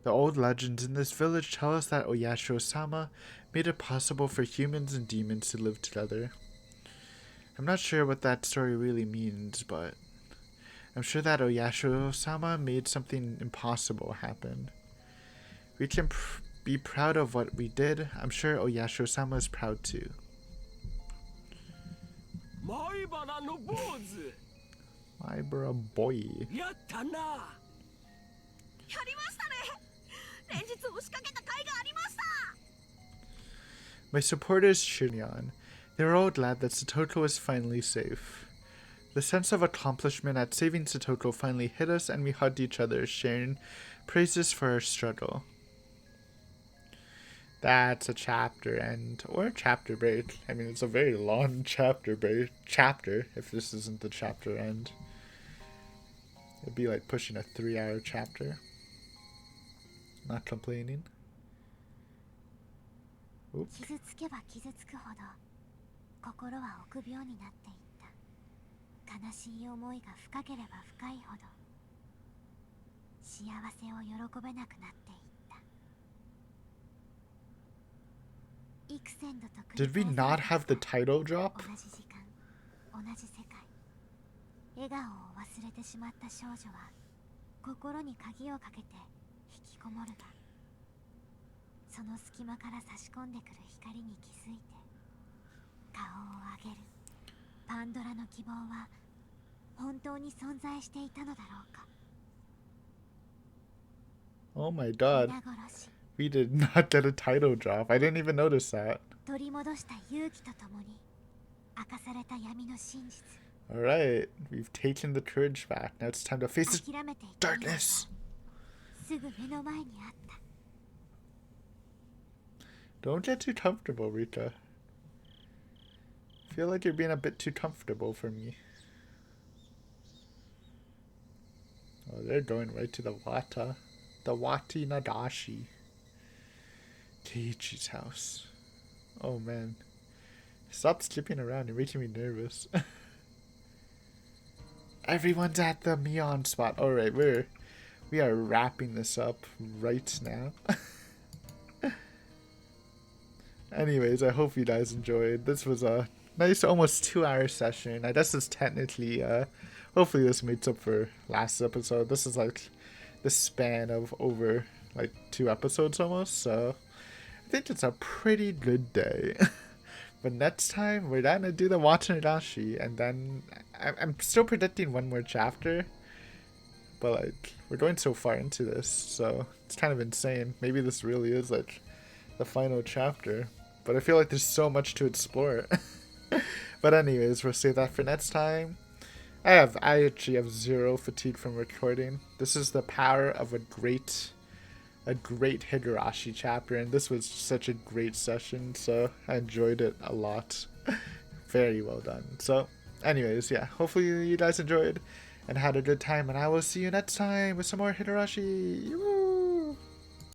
The old legends in this village tell us that Oyashiro-sama made it possible for humans and demons to live together. I'm not sure what that story really means, but I'm sure that Oyashiro-sama made something impossible happen. We can be proud of what we did. I'm sure Oyashiro-sama is proud too. Maibara boy. My supporters Shunyan. They were all glad that Satoko was finally safe. The sense of accomplishment at saving Satoko finally hit us, and we hugged each other, sharing praises for our struggle. That's a chapter end, or a chapter break. I mean, it's a very long chapter if this isn't the chapter end. It'd be like pushing a 3-hour chapter. Not complaining. Oop. 傷つけば傷つくほど心は臆病になっていった。悲しい思いが深ければ深いほど幸せを喜べなくなっていった。幾千度と繰り Did we not have the title drop? 同じ時間同じ世界。笑顔を忘れてしまった少女は心に鍵をかけて引きこもるが、その隙間から差し込んでくる光に気づいて顔を上げる。パンドラの希望は本当に存在していたのだろうか。Oh my god. We did not get a title drop. I didn't even notice that. 取り戻した勇気とともに明かされた闇の真実。 Alright, we've taken the courage back. Now it's time to face the darkness. すぐ目の前にあった。 Don't get too comfortable, Rika. I feel like you're being a bit too comfortable for me. Oh, they're going right to the Wata. The Wati Nadashi. Keiichi's house. Oh man. Stop skipping around, you're making me nervous. Everyone's at the Mion spot. Alright, we are wrapping this up right now. Anyways, I hope you guys enjoyed. This was a nice almost 2-hour session. I guess it's technically hopefully this makes up for last episode. This is like the span of over like 2 episodes almost, so I think it's a pretty good day. But next time we're gonna do the Watanashi, and then I'm still predicting one more chapter, but like we're going so far into this, so it's kind of insane. Maybe this really is like the final chapter, but I feel like there's so much to explore. But anyways, we'll save that for next time. I actually have 0 fatigue from recording. This is the power of a great Higurashi chapter, and this was such a great session, so I enjoyed it a lot. Very well done. So anyways, yeah, hopefully you guys enjoyed and had a good time, and I will see you next time with some more Higurashi.